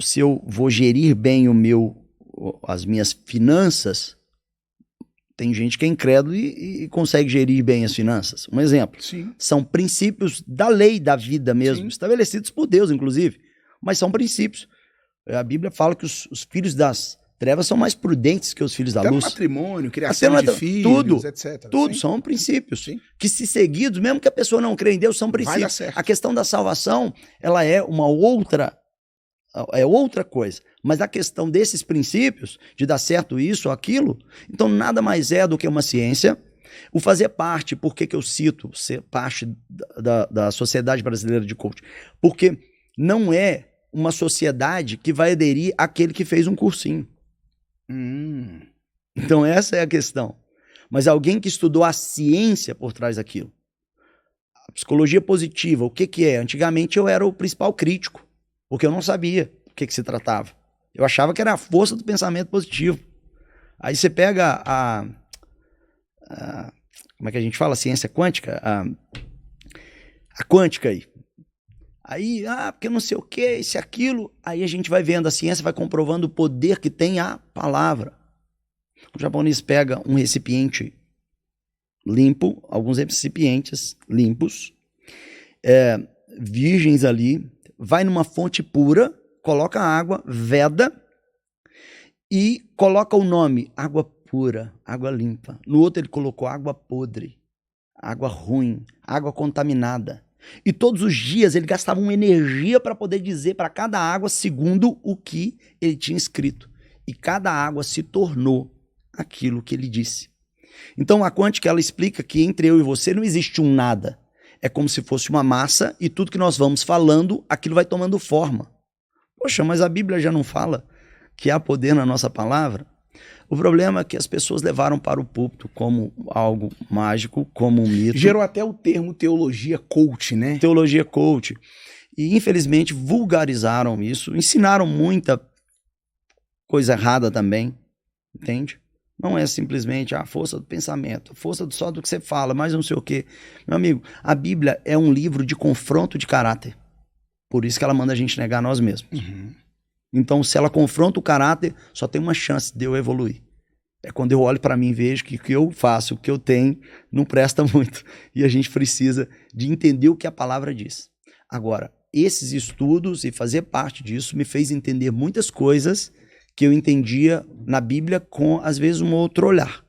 Speaker 2: se eu vou gerir bem as minhas finanças, tem gente que é incrédulo e consegue gerir bem as finanças. Um exemplo.
Speaker 1: Sim.
Speaker 2: São princípios da lei da vida mesmo, sim, estabelecidos por Deus, inclusive. Mas são princípios. A Bíblia fala que os filhos das trevas são mais prudentes que os filhos da luz.
Speaker 1: Matrimônio, criação de filhos,
Speaker 2: tudo,
Speaker 1: etc.
Speaker 2: Tudo,
Speaker 1: sim,
Speaker 2: são princípios.
Speaker 1: Sim.
Speaker 2: Que, se seguidos, mesmo que a pessoa não crê em Deus, são princípios.
Speaker 1: Vai dar certo.
Speaker 2: A questão da salvação, ela é outra coisa. Mas a questão desses princípios, de dar certo isso ou aquilo, então nada mais é do que uma ciência. O fazer parte, por que eu cito ser parte da Sociedade Brasileira de Coaching? Porque não é uma sociedade que vai aderir àquele que fez um cursinho. Então essa é a questão. Mas alguém que estudou a ciência por trás daquilo. A psicologia positiva, o que é? Antigamente eu era o principal crítico, porque eu não sabia do que se tratava. Eu achava que era a força do pensamento positivo. Aí você pega como é que a gente fala? A ciência quântica? A quântica aí. Aí, porque não sei o que, isso e aquilo. Aí a gente vai vendo, a ciência vai comprovando o poder que tem a palavra. O japonês pega um recipiente limpo, alguns recipientes limpos, virgens ali, vai numa fonte pura, coloca água, veda e coloca o nome, água pura, água limpa. No outro ele colocou água podre, água ruim, água contaminada. E todos os dias ele gastava uma energia para poder dizer para cada água segundo o que ele tinha escrito. E cada água se tornou aquilo que ele disse. Então a quântica, ela explica que entre eu e você não existe um nada. É como se fosse uma massa e tudo que nós vamos falando, aquilo vai tomando forma. Poxa, mas a Bíblia já não fala que há poder na nossa palavra? O problema é que as pessoas levaram para o púlpito como algo mágico, como um mito.
Speaker 1: Gerou até o termo teologia coach, né?
Speaker 2: Teologia coach. E, infelizmente, vulgarizaram isso, ensinaram muita coisa errada também, entende? Não é simplesmente a força do pensamento, a força só do que você fala, mas não sei o quê. Meu amigo, a Bíblia é um livro de confronto de caráter. Por isso que ela manda a gente negar nós mesmos. Então, se ela confronta o caráter, só tem uma chance de eu evoluir. É quando eu olho para mim e vejo que o que eu faço, o que eu tenho, não presta muito. E a gente precisa de entender o que a palavra diz. Agora, esses estudos e fazer parte disso me fez entender muitas coisas que eu entendia na Bíblia com, às vezes, um outro olhar,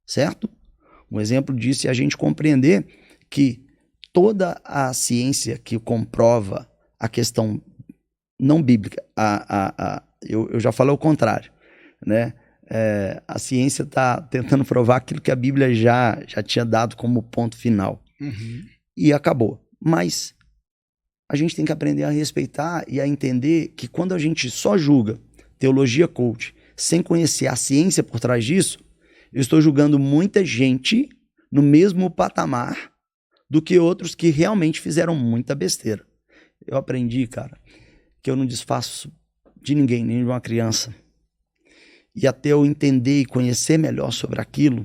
Speaker 2: certo? Um exemplo disso é a gente compreender que toda a ciência que comprova a questão não bíblica, eu já falei o contrário, né? A ciência está tentando provar aquilo que a Bíblia já tinha dado como ponto final. E acabou. Mas a gente tem que aprender a respeitar e a entender que quando a gente só julga teologia coach sem conhecer a ciência por trás disso, eu estou julgando muita gente no mesmo patamar do que outros que realmente fizeram muita besteira. Eu aprendi, cara, que eu não desfaço de ninguém, nem de uma criança. E até eu entender e conhecer melhor sobre aquilo,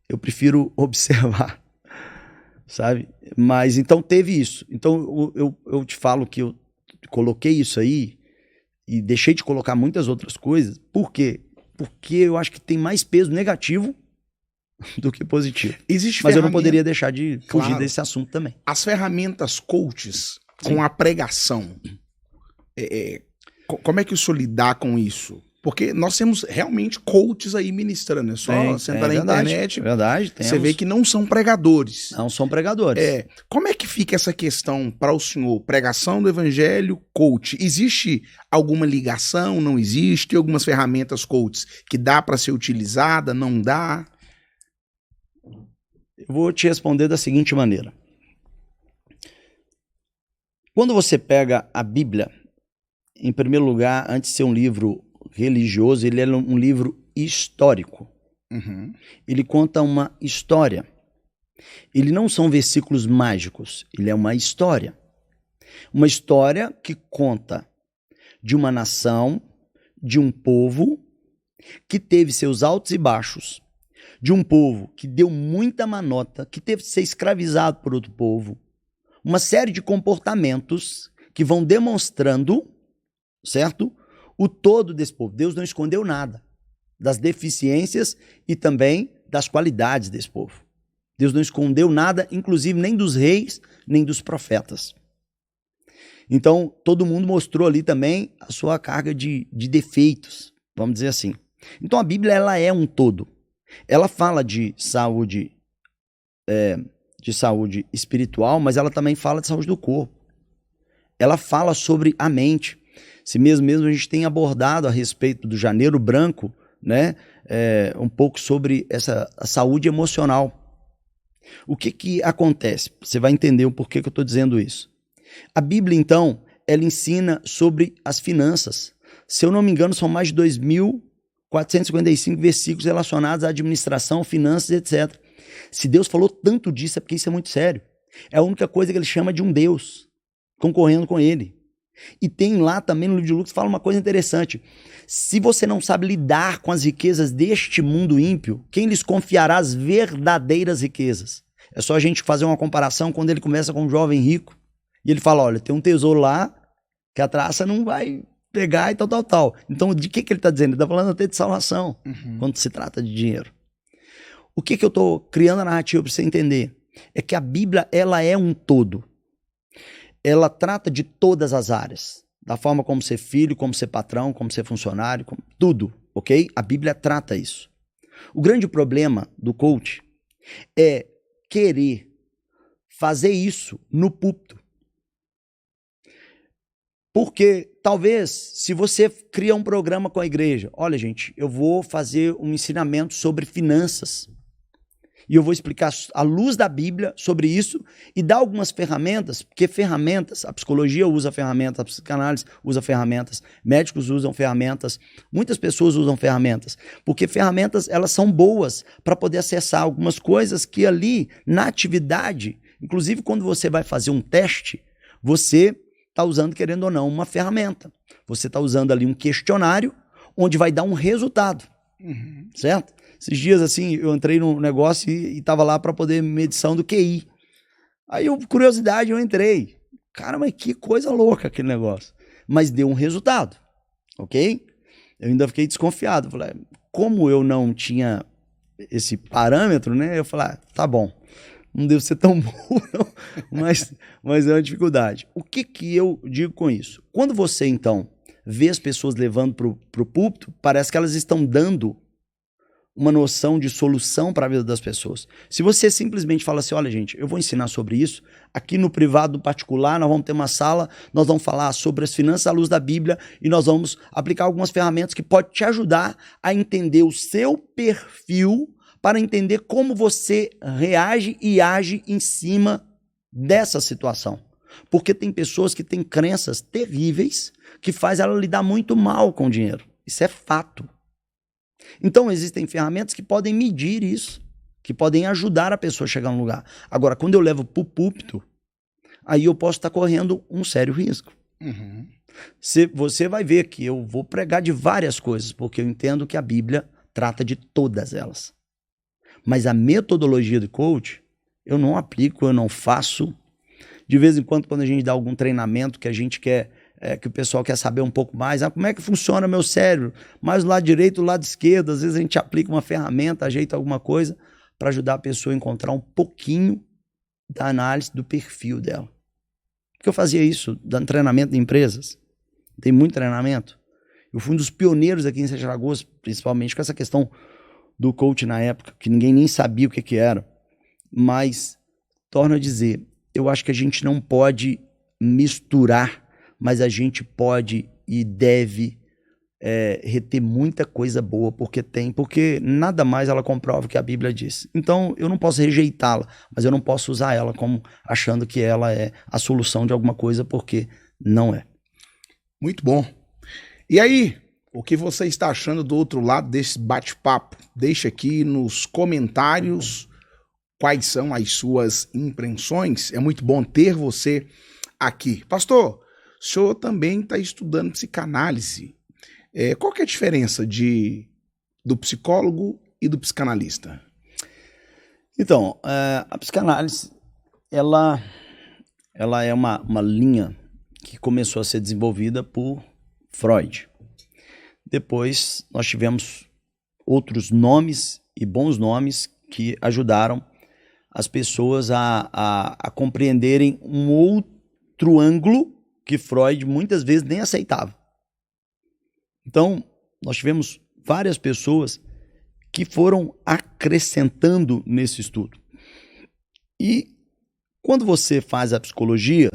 Speaker 2: eu prefiro observar, sabe? Mas então teve isso. Então eu te falo que eu coloquei isso aí e deixei de colocar muitas outras coisas. Por quê? Porque eu acho que tem mais peso negativo do que positivo. Mas eu não poderia deixar de fugir desse assunto também.
Speaker 1: As ferramentas coaches com a pregação, como é que o senhor lidar com isso? Porque nós temos realmente coaches aí ministrando, é só sentar na internet.
Speaker 2: Verdade,
Speaker 1: você vê que não são pregadores.
Speaker 2: Não são pregadores.
Speaker 1: Como é que fica essa questão para o senhor? Pregação do evangelho, coach. Existe alguma ligação? Não existe? Algumas ferramentas coaches que dá para ser utilizada? Não dá?
Speaker 2: Eu vou te responder da seguinte maneira. Quando você pega a Bíblia, em primeiro lugar, antes de ser um livro religioso, ele é um livro histórico. Ele conta uma história. Ele não são versículos mágicos, ele é uma história. Uma história que conta de uma nação, de um povo que teve seus altos e baixos, de um povo que deu muita manota, que teve que ser escravizado por outro povo, uma série de comportamentos que vão demonstrando, certo? O todo desse povo. Deus não escondeu nada das deficiências e também das qualidades desse povo. Deus não escondeu nada, inclusive nem dos reis, nem dos profetas. Então, todo mundo mostrou ali também a sua carga de defeitos, vamos dizer assim. Então, a Bíblia ela é um todo. Ela fala de saúde espiritual, mas ela também fala de saúde do corpo. Ela fala sobre a mente. Se mesmo a gente tem abordado a respeito do Janeiro Branco, né, um pouco sobre a saúde emocional. O que acontece? Você vai entender o porquê que eu estou dizendo isso. A Bíblia, então, ela ensina sobre as finanças. Se eu não me engano, são mais de 2.455 versículos relacionados à administração, finanças, etc. Se Deus falou tanto disso, é porque isso é muito sério. É a única coisa que ele chama de um Deus, concorrendo com ele. E tem lá também no livro de Lucas, fala uma coisa interessante. Se você não sabe lidar com as riquezas deste mundo ímpio, quem lhes confiará as verdadeiras riquezas? É só a gente fazer uma comparação quando ele começa com um jovem rico. E ele fala, olha, tem um tesouro lá que a traça não vai pegar e tal. Então, de que ele está dizendo? Ele está falando até de salvação, quando se trata de dinheiro. O que eu estou criando a narrativa para você entender? É que a Bíblia, ela é um todo. Ela trata de todas as áreas. Da forma como ser filho, como ser patrão, como ser funcionário, tudo, ok? A Bíblia trata isso. O grande problema do coach é querer fazer isso no púlpito. Porque talvez, se você cria um programa com a igreja, olha gente, eu vou fazer um ensinamento sobre finanças. E eu vou explicar à luz da Bíblia sobre isso e dar algumas ferramentas, porque ferramentas, a psicologia usa ferramentas, a psicanálise usa ferramentas, médicos usam ferramentas, muitas pessoas usam ferramentas, porque ferramentas elas são boas para poder acessar algumas coisas que ali na atividade, inclusive quando você vai fazer um teste, você está usando, querendo ou não, uma ferramenta. Você está usando ali um questionário onde vai dar um resultado, certo? Esses dias, assim, eu entrei num negócio e estava lá para poder medição do QI. Aí, curiosidade, eu entrei. Cara, mas que coisa louca aquele negócio. Mas deu um resultado, ok? Eu ainda fiquei desconfiado. Falei, como eu não tinha esse parâmetro, né? Eu falei, tá bom. não devo ser tão bom, não, mas é uma dificuldade. O que eu digo com isso? Quando você, então, vê as pessoas levando para o púlpito, parece que elas estão dando uma noção de solução para a vida das pessoas. Se você simplesmente fala assim, olha gente, eu vou ensinar sobre isso, aqui no privado, no particular, nós vamos ter uma sala, nós vamos falar sobre as finanças à luz da Bíblia e nós vamos aplicar algumas ferramentas que podem te ajudar a entender o seu perfil para entender como você reage e age em cima dessa situação. Porque tem pessoas que têm crenças terríveis que faz ela lidar muito mal com o dinheiro. Isso é fato. Então, existem ferramentas que podem medir isso, que podem ajudar a pessoa a chegar no lugar. Agora, quando eu levo para o púlpito, aí eu posso estar correndo um sério risco.
Speaker 1: Uhum.
Speaker 2: Você vai ver que eu vou pregar de várias coisas, porque eu entendo que a Bíblia trata de todas elas. Mas a metodologia do coach, eu não aplico, eu não faço. De vez em quando a gente dá algum treinamento que a gente quer, que o pessoal quer saber um pouco mais, como é que funciona meu cérebro, mais o lado direito, o lado esquerdo, às vezes a gente aplica uma ferramenta, ajeita alguma coisa para ajudar a pessoa a encontrar um pouquinho da análise do perfil dela. Porque eu fazia isso, dando treinamento em empresas, tem muito treinamento. Eu fui um dos pioneiros aqui em Sete Lagoas, principalmente com essa questão do coach na época, que ninguém nem sabia o que era. Mas, torno a dizer, eu acho que a gente não pode misturar, mas a gente pode e deve reter muita coisa boa, porque nada mais ela comprova o que a Bíblia diz. Então, eu não posso rejeitá-la, mas eu não posso usar ela como achando que ela é a solução de alguma coisa, porque não é.
Speaker 1: Muito bom. E aí, o que você está achando do outro lado desse bate-papo? Deixa aqui nos comentários quais são as suas impressões. É muito bom ter você aqui. Pastor, o senhor também está estudando psicanálise. Qual que é a diferença do psicólogo e do psicanalista?
Speaker 2: Então, a psicanálise, ela é uma linha que começou a ser desenvolvida por Freud. Depois nós tivemos outros nomes e bons nomes que ajudaram as pessoas a compreenderem um outro ângulo que Freud muitas vezes nem aceitava. Então, nós tivemos várias pessoas que foram acrescentando nesse estudo. E quando você faz a psicologia,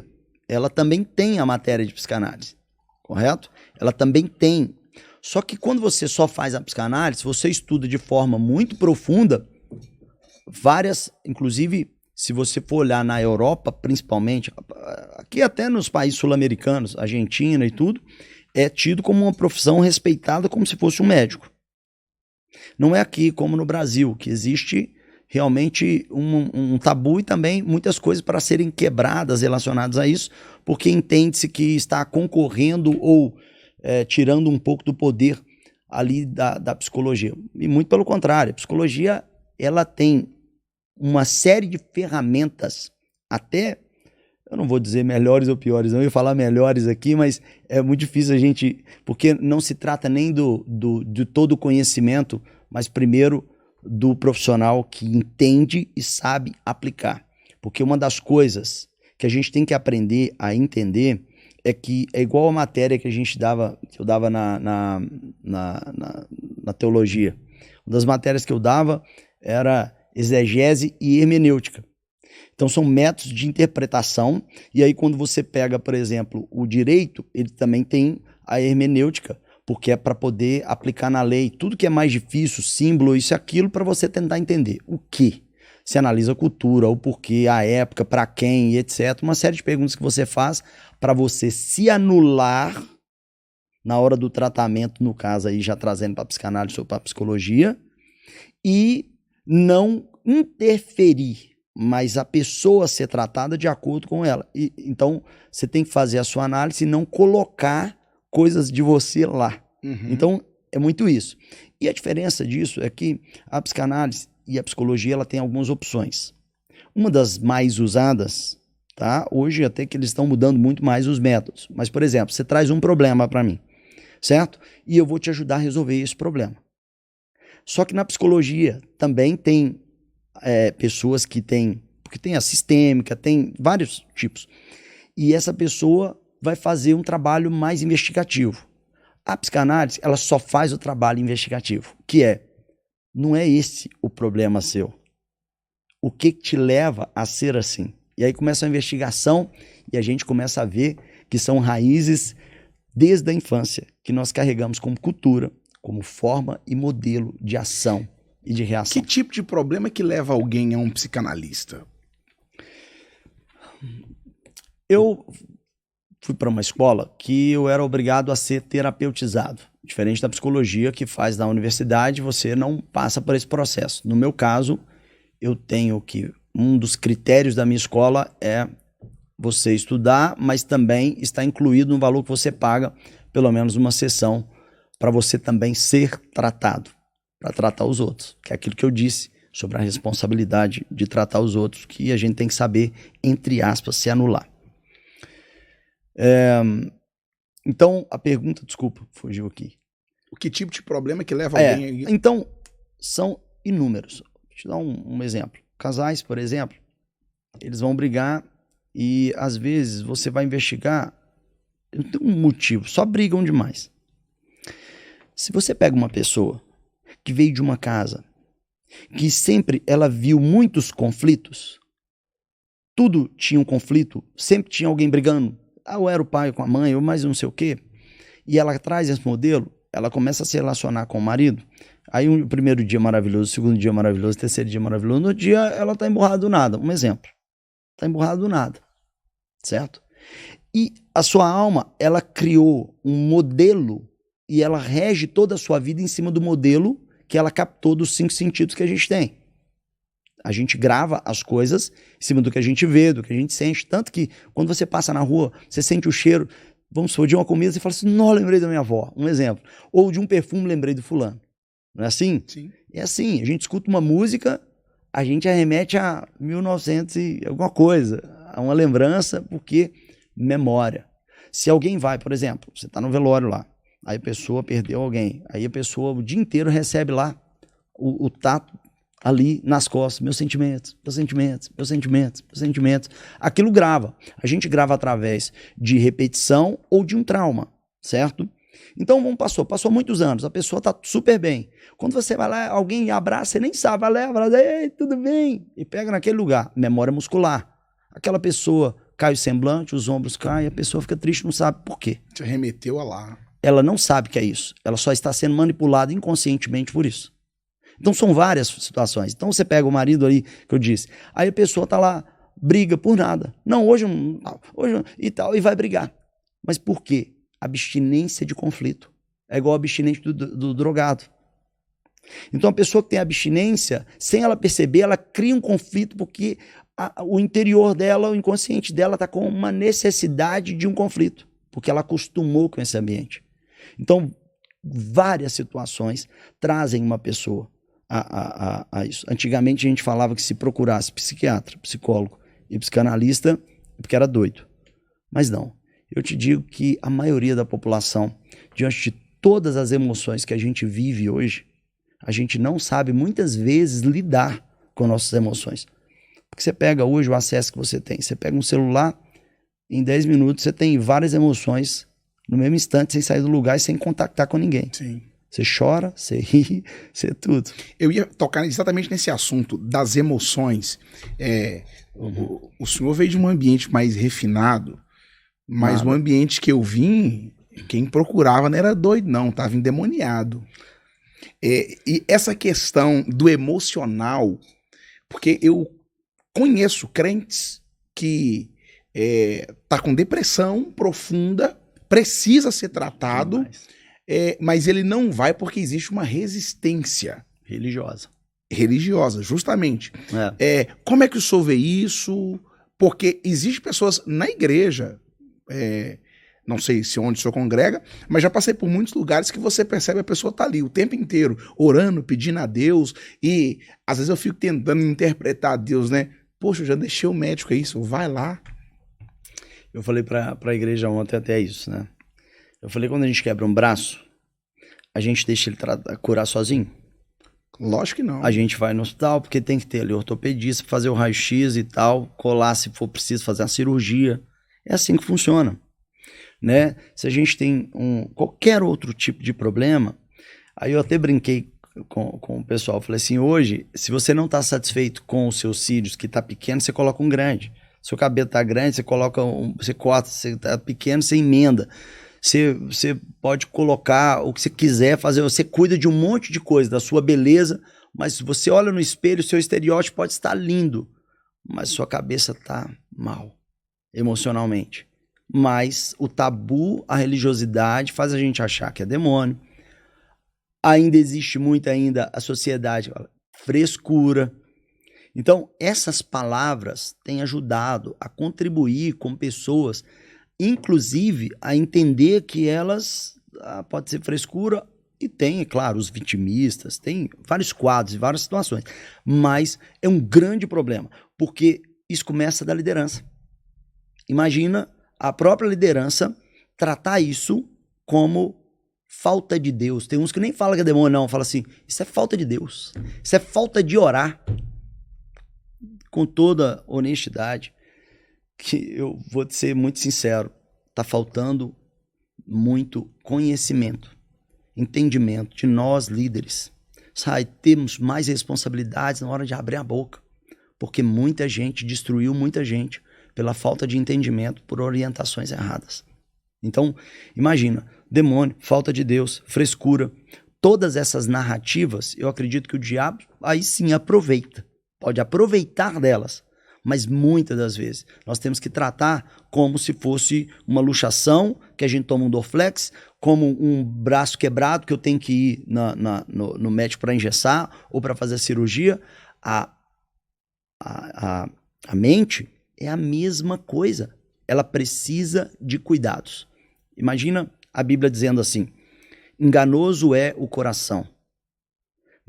Speaker 2: ela também tem a matéria de psicanálise, correto? Ela também tem. Só que quando você só faz a psicanálise, você estuda de forma muito profunda várias, inclusive, se você for olhar na Europa, principalmente, aqui até nos países sul-americanos, Argentina e tudo, é tido como uma profissão respeitada como se fosse um médico. Não é aqui como no Brasil, que existe realmente um tabu e também muitas coisas para serem quebradas relacionadas a isso, porque entende-se que está concorrendo ou tirando um pouco do poder ali da psicologia. E muito pelo contrário, a psicologia ela tem uma série de ferramentas, até, eu não vou dizer melhores ou piores, não ia falar melhores aqui, mas é muito difícil a gente, porque não se trata nem de todo o conhecimento, mas primeiro do profissional que entende e sabe aplicar. Porque uma das coisas que a gente tem que aprender a entender é que é igual a matéria que eu dava na teologia. Uma das matérias que eu dava era exegese e hermenêutica. Então são métodos de interpretação, e aí quando você pega, por exemplo, o direito, ele também tem a hermenêutica, porque é para poder aplicar na lei tudo que é mais difícil, símbolo, isso e aquilo, para você tentar entender o que. Você analisa a cultura, o porquê, a época, para quem, e etc. Uma série de perguntas que você faz para você se anular na hora do tratamento, no caso aí já trazendo para a psicanálise ou para a psicologia, e não interferir, mas a pessoa ser tratada de acordo com ela. Então, você tem que fazer a sua análise e não colocar coisas de você lá. Uhum. Então, é muito isso. E a diferença disso é que a psicanálise e a psicologia ela tem algumas opções. Uma das mais usadas, tá? Hoje até que eles estão mudando muito mais os métodos. Mas, por exemplo, você traz um problema para mim, certo? E eu vou te ajudar a resolver esse problema. Só que na psicologia também tem pessoas que têm... porque tem a sistêmica, tem vários tipos. E essa pessoa vai fazer um trabalho mais investigativo. A psicanálise, ela só faz o trabalho investigativo, que não é esse o problema seu. O que te leva a ser assim? E aí começa a investigação e a gente começa a ver que são raízes desde a infância, que nós carregamos como cultura, como forma e modelo de ação e de reação.
Speaker 1: Que tipo de problema que leva alguém a um psicanalista?
Speaker 2: Eu fui para uma escola que eu era obrigado a ser terapeutizado. Diferente da psicologia que faz na universidade, você não passa por esse processo. No meu caso, eu tenho que... Um dos critérios da minha escola é você estudar, mas também está incluído no valor que você paga, pelo menos uma sessão, para você também ser tratado, para tratar os outros. Que é aquilo que eu disse sobre a responsabilidade de tratar os outros, que a gente tem que saber, entre aspas, se anular. Então, a pergunta, desculpa, fugiu aqui.
Speaker 1: O que tipo de problema que leva alguém a...
Speaker 2: Então, são inúmeros. Vou te dar um exemplo. Casais, por exemplo, eles vão brigar e, às vezes, você vai investigar, não tem um motivo, só brigam demais. Se você pega uma pessoa que veio de uma casa que sempre ela viu muitos conflitos, tudo tinha um conflito, sempre tinha alguém brigando, ou era o pai com a mãe, ou mais não sei o quê, e ela traz esse modelo, ela começa a se relacionar com o marido, aí o primeiro dia maravilhoso, o segundo dia maravilhoso, o terceiro dia maravilhoso, no dia ela tá emburrada do nada, um exemplo, tá emburrada do nada, certo? E a sua alma, ela criou um modelo e ela rege toda a sua vida em cima do modelo que ela captou dos 5 sentidos que a gente tem. A gente grava as coisas em cima do que a gente vê, do que a gente sente. Tanto que quando você passa na rua, você sente o cheiro, vamos supor, de uma comida, você fala assim, não, lembrei da minha avó, um exemplo. Ou de um perfume, lembrei do fulano. Não é assim?
Speaker 1: Sim.
Speaker 2: É assim, a gente escuta uma música, a gente arremete a 1900 e alguma coisa, a uma lembrança, porque memória. Se alguém vai, por exemplo, você está no velório lá, aí a pessoa perdeu alguém, aí a pessoa o dia inteiro recebe lá o tato ali nas costas, meus sentimentos, meus sentimentos, meus sentimentos, meus sentimentos. Aquilo grava. A gente grava através de repetição ou de um trauma, certo? Então, passou muitos anos, a pessoa tá super bem. Quando você vai lá, alguém abraça, você nem sabe, vai lá, abraça, ei, tudo bem, e pega naquele lugar, memória muscular. Aquela pessoa cai o semblante, os ombros caem, a pessoa fica triste, não sabe por quê.
Speaker 1: Te remeteu a lá.
Speaker 2: Ela não sabe que é isso, ela só está sendo manipulada inconscientemente por isso. Então são várias situações. Então você pega o marido ali, que eu disse, aí a pessoa tá lá, briga por nada. Não, hoje e tal, e vai brigar. Mas por quê? Abstinência de conflito. É igual a abstinência do drogado. Então a pessoa que tem abstinência, sem ela perceber, ela cria um conflito porque o interior dela, o inconsciente dela está com uma necessidade de um conflito, porque ela acostumou com esse ambiente. Então, várias situações trazem uma pessoa a isso. Antigamente a gente falava que se procurasse psiquiatra, psicólogo e psicanalista, porque era doido. Mas não. Eu te digo que a maioria da população, diante de todas as emoções que a gente vive hoje, a gente não sabe muitas vezes lidar com nossas emoções. Porque você pega hoje o acesso que você tem, você pega um celular, em 10 minutos você tem várias emoções no mesmo instante, sem sair do lugar e sem contactar com ninguém.
Speaker 1: Sim.
Speaker 2: Você chora, você ri, você tudo.
Speaker 1: Eu ia tocar exatamente nesse assunto das emoções. O senhor veio de um ambiente mais refinado, mas no ambiente que eu vim, quem procurava não era doido, não, estava endemoniado. E essa questão do emocional, porque eu conheço crentes que tá com depressão profunda, precisa ser tratado, mas ele não vai porque existe uma resistência religiosa, justamente. Como é que o senhor vê isso? Porque existem pessoas na igreja, não sei se onde o senhor congrega, mas já passei por muitos lugares que você percebe a pessoa tá ali o tempo inteiro, orando, pedindo a Deus, e às vezes eu fico tentando interpretar a Deus, né? Poxa, eu já deixei o médico isso, vai lá.
Speaker 2: Eu falei pra igreja ontem até isso, né? Eu falei, quando a gente quebra um braço, a gente deixa ele curar sozinho?
Speaker 1: Lógico que não.
Speaker 2: A gente vai no hospital porque tem que ter ali ortopedista, fazer o raio-x e tal, colar se for preciso fazer a cirurgia. É assim que funciona, né? Se a gente tem qualquer outro tipo de problema, aí eu até brinquei com o pessoal, falei assim, hoje, se você não está satisfeito com os seus cílios, que está pequeno, você coloca um grande. Seu cabelo está grande, você coloca você corta, se está pequeno, você emenda. Você pode colocar o que você quiser fazer, você cuida de um monte de coisa, da sua beleza, mas se você olha no espelho, o seu estereótipo pode estar lindo, mas sua cabeça está mal, emocionalmente. Mas o tabu, a religiosidade faz a gente achar que é demônio. Ainda existe muito a sociedade, frescura. Então, essas palavras têm ajudado a contribuir com pessoas, inclusive a entender que elas pode ser frescura, e tem, é claro, os vitimistas, tem vários quadros e várias situações, mas é um grande problema, porque isso começa da liderança. Imagina a própria liderança tratar isso como falta de Deus. Tem uns que nem falam que é demônio, não, fala assim, isso é falta de Deus, isso é falta de orar. Com toda honestidade, que eu vou ser muito sincero, está faltando muito conhecimento, entendimento de nós líderes. Sabe, temos mais responsabilidades na hora de abrir a boca, porque muita gente destruiu muita gente pela falta de entendimento, por orientações erradas. Então, imagina, demônio, falta de Deus, frescura, todas essas narrativas, eu acredito que o diabo aí sim aproveita. Pode aproveitar delas, mas muitas das vezes nós temos que tratar como se fosse uma luxação, que a gente toma um Dorflex, como um braço quebrado que eu tenho que ir no médico para engessar ou para fazer a cirurgia. A mente é a mesma coisa, ela precisa de cuidados. Imagina a Bíblia dizendo assim, enganoso é o coração,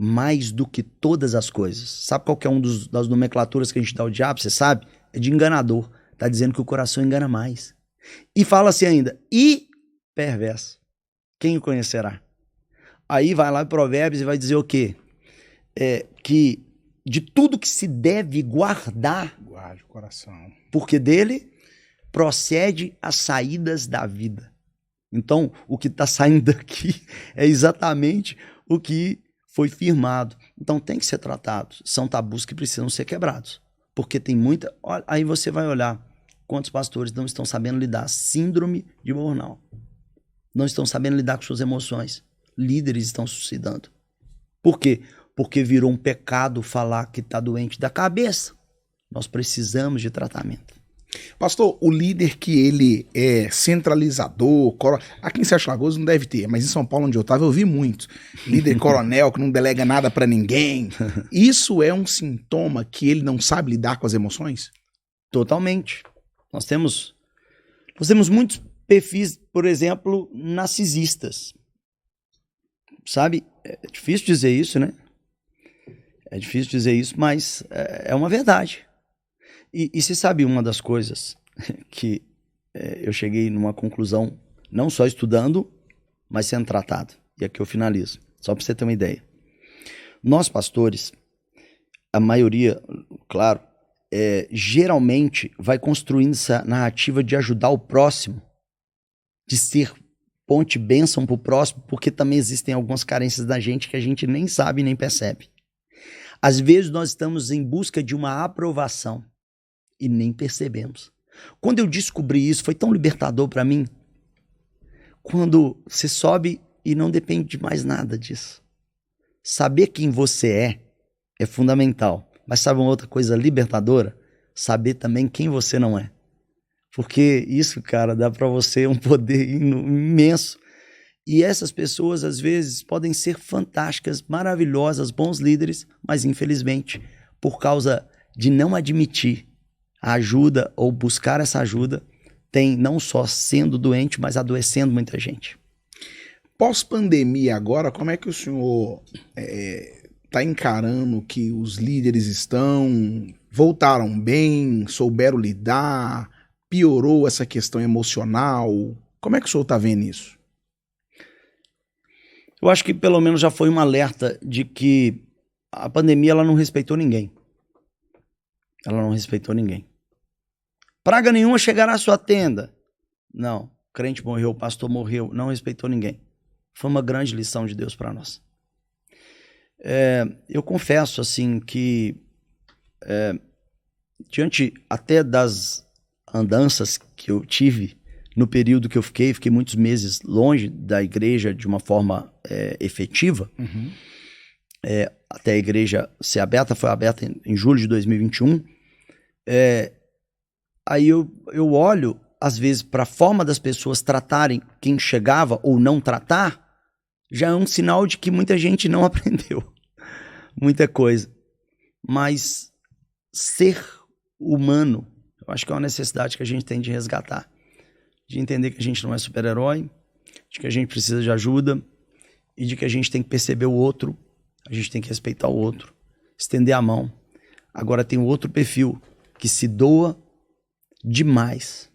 Speaker 2: mais do que todas as coisas. Sabe qual que é das nomenclaturas que a gente dá ao diabo? Você sabe? É de enganador. Está dizendo que o coração engana mais. E fala assim ainda, e perverso. Quem o conhecerá? Aí vai lá em Provérbios e vai dizer o quê? Que de tudo que se deve guardar,
Speaker 1: guarde o coração,
Speaker 2: porque dele procede as saídas da vida. Então, o que está saindo daqui é exatamente o que foi firmado. Então tem que ser tratado. São tabus que precisam ser quebrados. Porque tem muita... Aí você vai olhar quantos pastores não estão sabendo lidar. Síndrome de burnout. Não estão sabendo lidar com suas emoções. Líderes estão suicidando. Por quê? Porque virou um pecado falar que está doente da cabeça. Nós precisamos de tratamento.
Speaker 1: Pastor, o líder que ele é centralizador, aqui em Sete Lagoas não deve ter, mas em São Paulo, onde eu estava, eu vi muito. Líder coronel que não delega nada para ninguém. Isso é um sintoma que ele não sabe lidar com as emoções?
Speaker 2: Totalmente. Nós temos muitos perfis, por exemplo, narcisistas. Sabe? É difícil dizer isso, né? É difícil dizer isso, mas é uma verdade. E você sabe uma das coisas que eu cheguei numa conclusão, não só estudando, mas sendo tratado. E aqui eu finalizo, só para você ter uma ideia. Nós, pastores, a maioria, claro, geralmente vai construindo essa narrativa de ajudar o próximo, de ser ponte bênção para o próximo, porque também existem algumas carências da gente que a gente nem sabe nem percebe. Às vezes nós estamos em busca de uma aprovação e nem percebemos. Quando eu descobri isso, foi tão libertador para mim. Quando você sobe e não depende de mais nada disso. Saber quem você é fundamental. Mas sabe uma outra coisa libertadora? Saber também quem você não é. Porque isso, cara, dá para você um poder imenso. E essas pessoas, às vezes, podem ser fantásticas, maravilhosas, bons líderes, mas, infelizmente, por causa de não admitir a ajuda ou buscar essa ajuda, tem não só sendo doente, mas adoecendo muita gente.
Speaker 1: Pós-pandemia agora, como é que o senhor está encarando que os líderes voltaram bem, souberam lidar, piorou essa questão emocional? Como é que o senhor está vendo isso?
Speaker 2: Eu acho que pelo menos já foi um alerta de que a pandemia ela não respeitou ninguém. Ela não respeitou ninguém. Praga nenhuma chegará à sua tenda. Não. O crente morreu, o pastor morreu, não respeitou ninguém. Foi uma grande lição de Deus para nós. Eu confesso assim que diante até das andanças que eu tive no período que eu fiquei muitos meses longe da igreja de uma forma efetiva, até a igreja ser aberta, foi aberta em julho de 2021, aí eu olho às vezes para a forma das pessoas tratarem quem chegava ou não tratar, já é um sinal de que muita gente não aprendeu muita coisa. Mas ser humano, eu acho que é uma necessidade que a gente tem de resgatar. De entender que a gente não é super-herói, de que a gente precisa de ajuda e de que a gente tem que perceber o outro, a gente tem que respeitar o outro, estender a mão. Agora tem o outro perfil que se doa demais.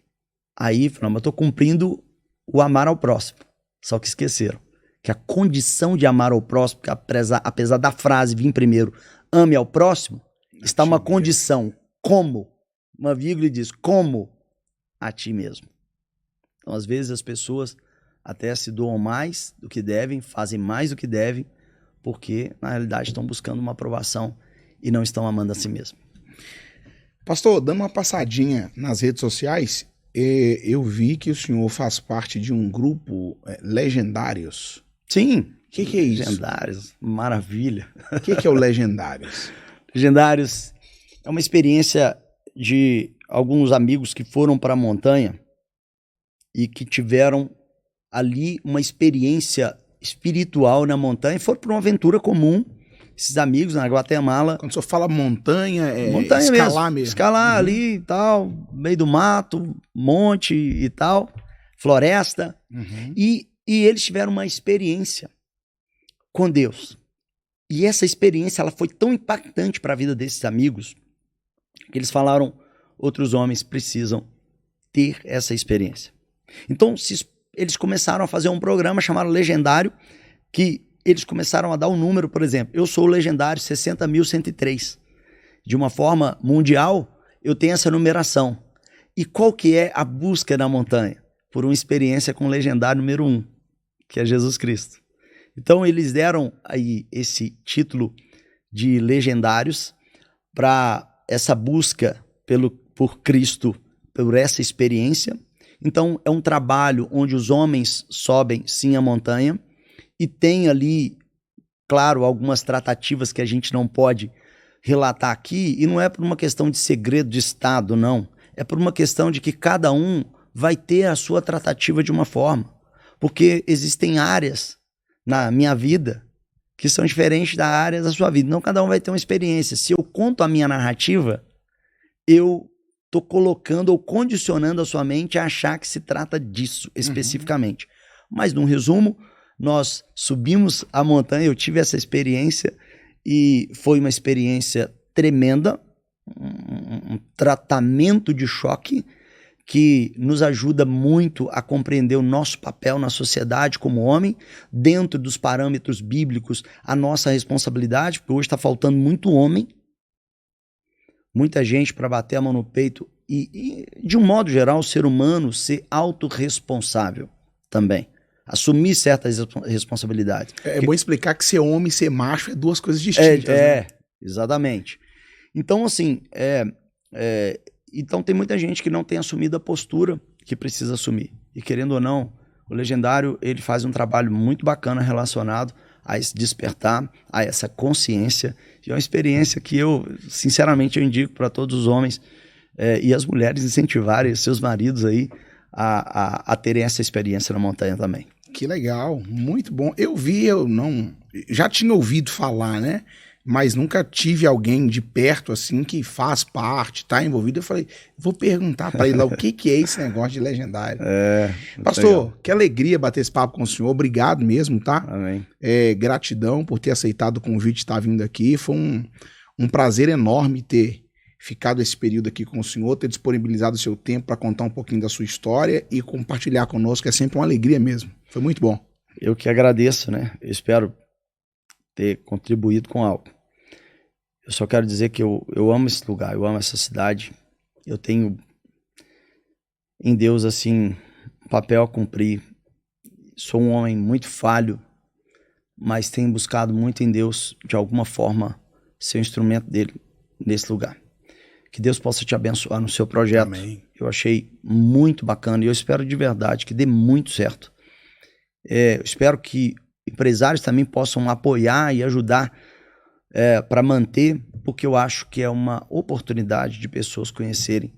Speaker 2: Aí, mas eu estou cumprindo o amar ao próximo. Só que esqueceram que a condição de amar ao próximo, que apesar da frase vir primeiro, ame ao próximo, está uma condição, como, uma vírgula diz, como a ti mesmo. Então, às vezes, as pessoas até se doam mais do que devem, fazem mais do que devem, porque, na realidade, estão buscando uma aprovação e não estão amando a si mesmo.
Speaker 1: Pastor, dando uma passadinha nas redes sociais, eu vi que o senhor faz parte de um grupo Legendários.
Speaker 2: Sim.
Speaker 1: O que é isso?
Speaker 2: Legendários, maravilha.
Speaker 1: O que é o Legendários?
Speaker 2: Legendários é uma experiência de alguns amigos que foram para a montanha e que tiveram ali uma experiência espiritual na montanha e foram para uma aventura comum. Esses amigos na Guatemala.
Speaker 1: Quando o senhor fala montanha,
Speaker 2: montanha
Speaker 1: escalar mesmo.
Speaker 2: Escalar ali e tal, meio do mato, monte e tal, floresta. E eles tiveram uma experiência com Deus. E essa experiência ela foi tão impactante para a vida desses amigos que eles falaram, outros homens precisam ter essa experiência. Então eles começaram a fazer um programa chamado Legendário, que eles começaram a dar um número, por exemplo, eu sou o Legendário 60.103. De uma forma mundial, eu tenho essa numeração. E qual que é a busca na montanha? Por uma experiência com o Legendário número 1, que é Jesus Cristo. Então eles deram aí esse título de Legendários para essa busca por Cristo, por essa experiência. Então é um trabalho onde os homens sobem sim a montanha e tem ali, claro, algumas tratativas que a gente não pode relatar aqui, e não é por uma questão de segredo de Estado, não. É por uma questão de que cada um vai ter a sua tratativa de uma forma. Porque existem áreas na minha vida que são diferentes da área da sua vida. Não, cada um vai ter uma experiência. Se eu conto a minha narrativa, eu estou colocando ou condicionando a sua mente a achar que se trata disso especificamente. Mas, num resumo, nós subimos a montanha, eu tive essa experiência e foi uma experiência tremenda, um tratamento de choque que nos ajuda muito a compreender o nosso papel na sociedade como homem, dentro dos parâmetros bíblicos, a nossa responsabilidade, porque hoje está faltando muito homem, muita gente para bater a mão no peito e, de um modo geral, o ser humano ser autorresponsável também. Assumir certas responsabilidades.
Speaker 1: É bom explicar que ser homem e ser macho é duas coisas distintas. Né?
Speaker 2: Exatamente. Então, assim, então tem muita gente que não tem assumido a postura que precisa assumir. E querendo ou não, o Legendário ele faz um trabalho muito bacana relacionado a esse despertar, a essa consciência. E é uma experiência que eu, sinceramente, eu indico para todos os homens e as mulheres incentivarem seus maridos aí a terem essa experiência na montanha também.
Speaker 1: Que legal, muito bom. Eu já tinha ouvido falar, né? Mas nunca tive alguém de perto assim que faz parte, tá envolvido. Eu falei, vou perguntar para ele lá o que é esse negócio de Legendário. Pastor, legal. Que alegria bater esse papo com o senhor. Obrigado mesmo, tá?
Speaker 2: Amém.
Speaker 1: Gratidão por ter aceitado o convite de estar vindo aqui. Foi um prazer enorme ter ficado esse período aqui com o senhor, ter disponibilizado o seu tempo para contar um pouquinho da sua história e compartilhar conosco. É sempre uma alegria mesmo. Foi muito bom.
Speaker 2: Eu que agradeço, né? Eu espero ter contribuído com algo. Eu só quero dizer que eu amo esse lugar, eu amo essa cidade. Eu tenho em Deus, assim, um papel a cumprir. Sou um homem muito falho, mas tenho buscado muito em Deus, de alguma forma, ser um instrumento dele nesse lugar. Que Deus possa te abençoar no seu projeto.
Speaker 1: Amém.
Speaker 2: Eu achei muito bacana e eu espero de verdade que dê muito certo. Eu espero que empresários também possam apoiar e ajudar para manter, porque eu acho que é uma oportunidade de pessoas conhecerem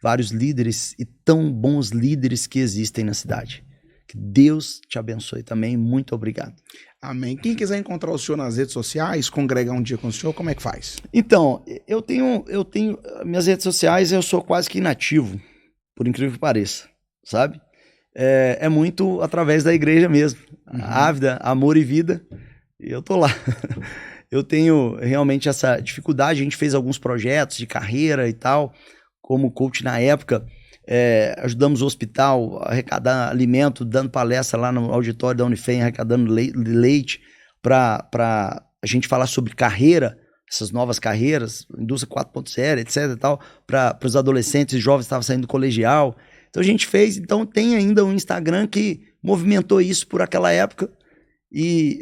Speaker 2: vários líderes e tão bons líderes que existem na cidade. Que Deus te abençoe também. Muito obrigado.
Speaker 1: Amém. Quem quiser encontrar o senhor nas redes sociais, congregar um dia com o senhor, como é que faz?
Speaker 2: Então, eu tenho minhas redes sociais, eu sou quase que inativo, por incrível que pareça, sabe? É muito através da igreja mesmo. Ávida, Amor e Vida, e eu tô lá. Eu tenho realmente essa dificuldade, a gente fez alguns projetos de carreira e tal, como coach na época, ajudamos o hospital a arrecadar alimento, dando palestra lá no auditório da Unifem, arrecadando leite para a gente falar sobre carreira, essas novas carreiras, indústria 4.0, etc e tal, para os adolescentes e jovens que estavam saindo do colegial. Então a gente fez, então tem ainda um Instagram que movimentou isso por aquela época,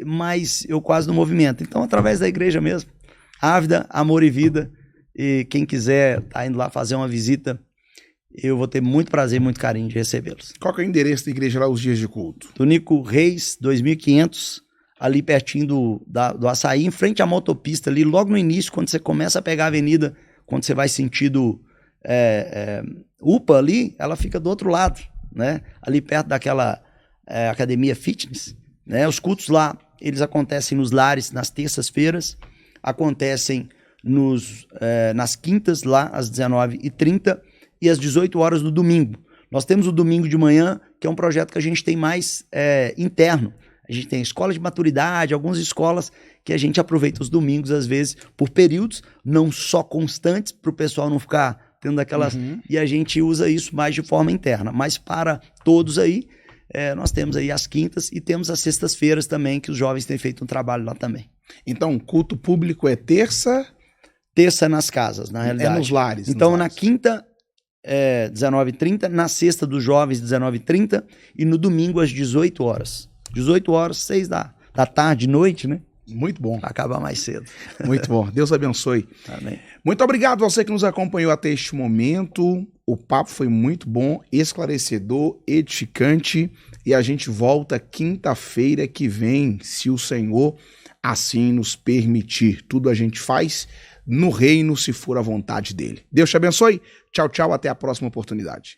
Speaker 2: mas eu quase não movimento. Então através da igreja mesmo, Ávida, Amor e Vida, e quem quiser tá indo lá fazer uma visita, eu vou ter muito prazer e muito carinho de recebê-los.
Speaker 1: Qual que é o endereço da igreja lá, os dias de culto?
Speaker 2: Tonico Reis, 2500, ali pertinho do Açaí, em frente à motopista ali, logo no início, quando você começa a pegar a avenida, quando você vai sentido UPA ali, ela fica do outro lado, né? Ali perto daquela academia fitness, né? Os cultos lá, eles acontecem nos lares, nas terças-feiras, acontecem nas quintas lá, às 19h30, e às 18 horas no domingo. Nós temos o domingo de manhã, que é um projeto que a gente tem mais interno. A gente tem escola de maturidade, algumas escolas que a gente aproveita os domingos, às vezes, por períodos, não só constantes, para o pessoal não ficar tendo aquelas... E a gente usa isso mais de forma interna. Mas para todos aí, nós temos aí as quintas e temos as sextas-feiras também, que os jovens têm feito um trabalho lá também.
Speaker 1: Então, culto público é terça?
Speaker 2: Terça nas casas, na realidade.
Speaker 1: É nos lares.
Speaker 2: Então, na quinta... 19h30, na sexta dos jovens 19h30 e no domingo às 18 horas. 18 horas, 6 da tarde, noite, né?
Speaker 1: Muito bom.
Speaker 2: Pra acabar mais cedo.
Speaker 1: Muito bom. Deus abençoe.
Speaker 2: Amém.
Speaker 1: Muito obrigado a você que nos acompanhou até este momento. O papo foi muito bom, esclarecedor, edificante. E a gente volta quinta-feira que vem, se o Senhor assim nos permitir. Tudo a gente faz no reino, se for a vontade dele. Deus te abençoe. Tchau, tchau. Até a próxima oportunidade.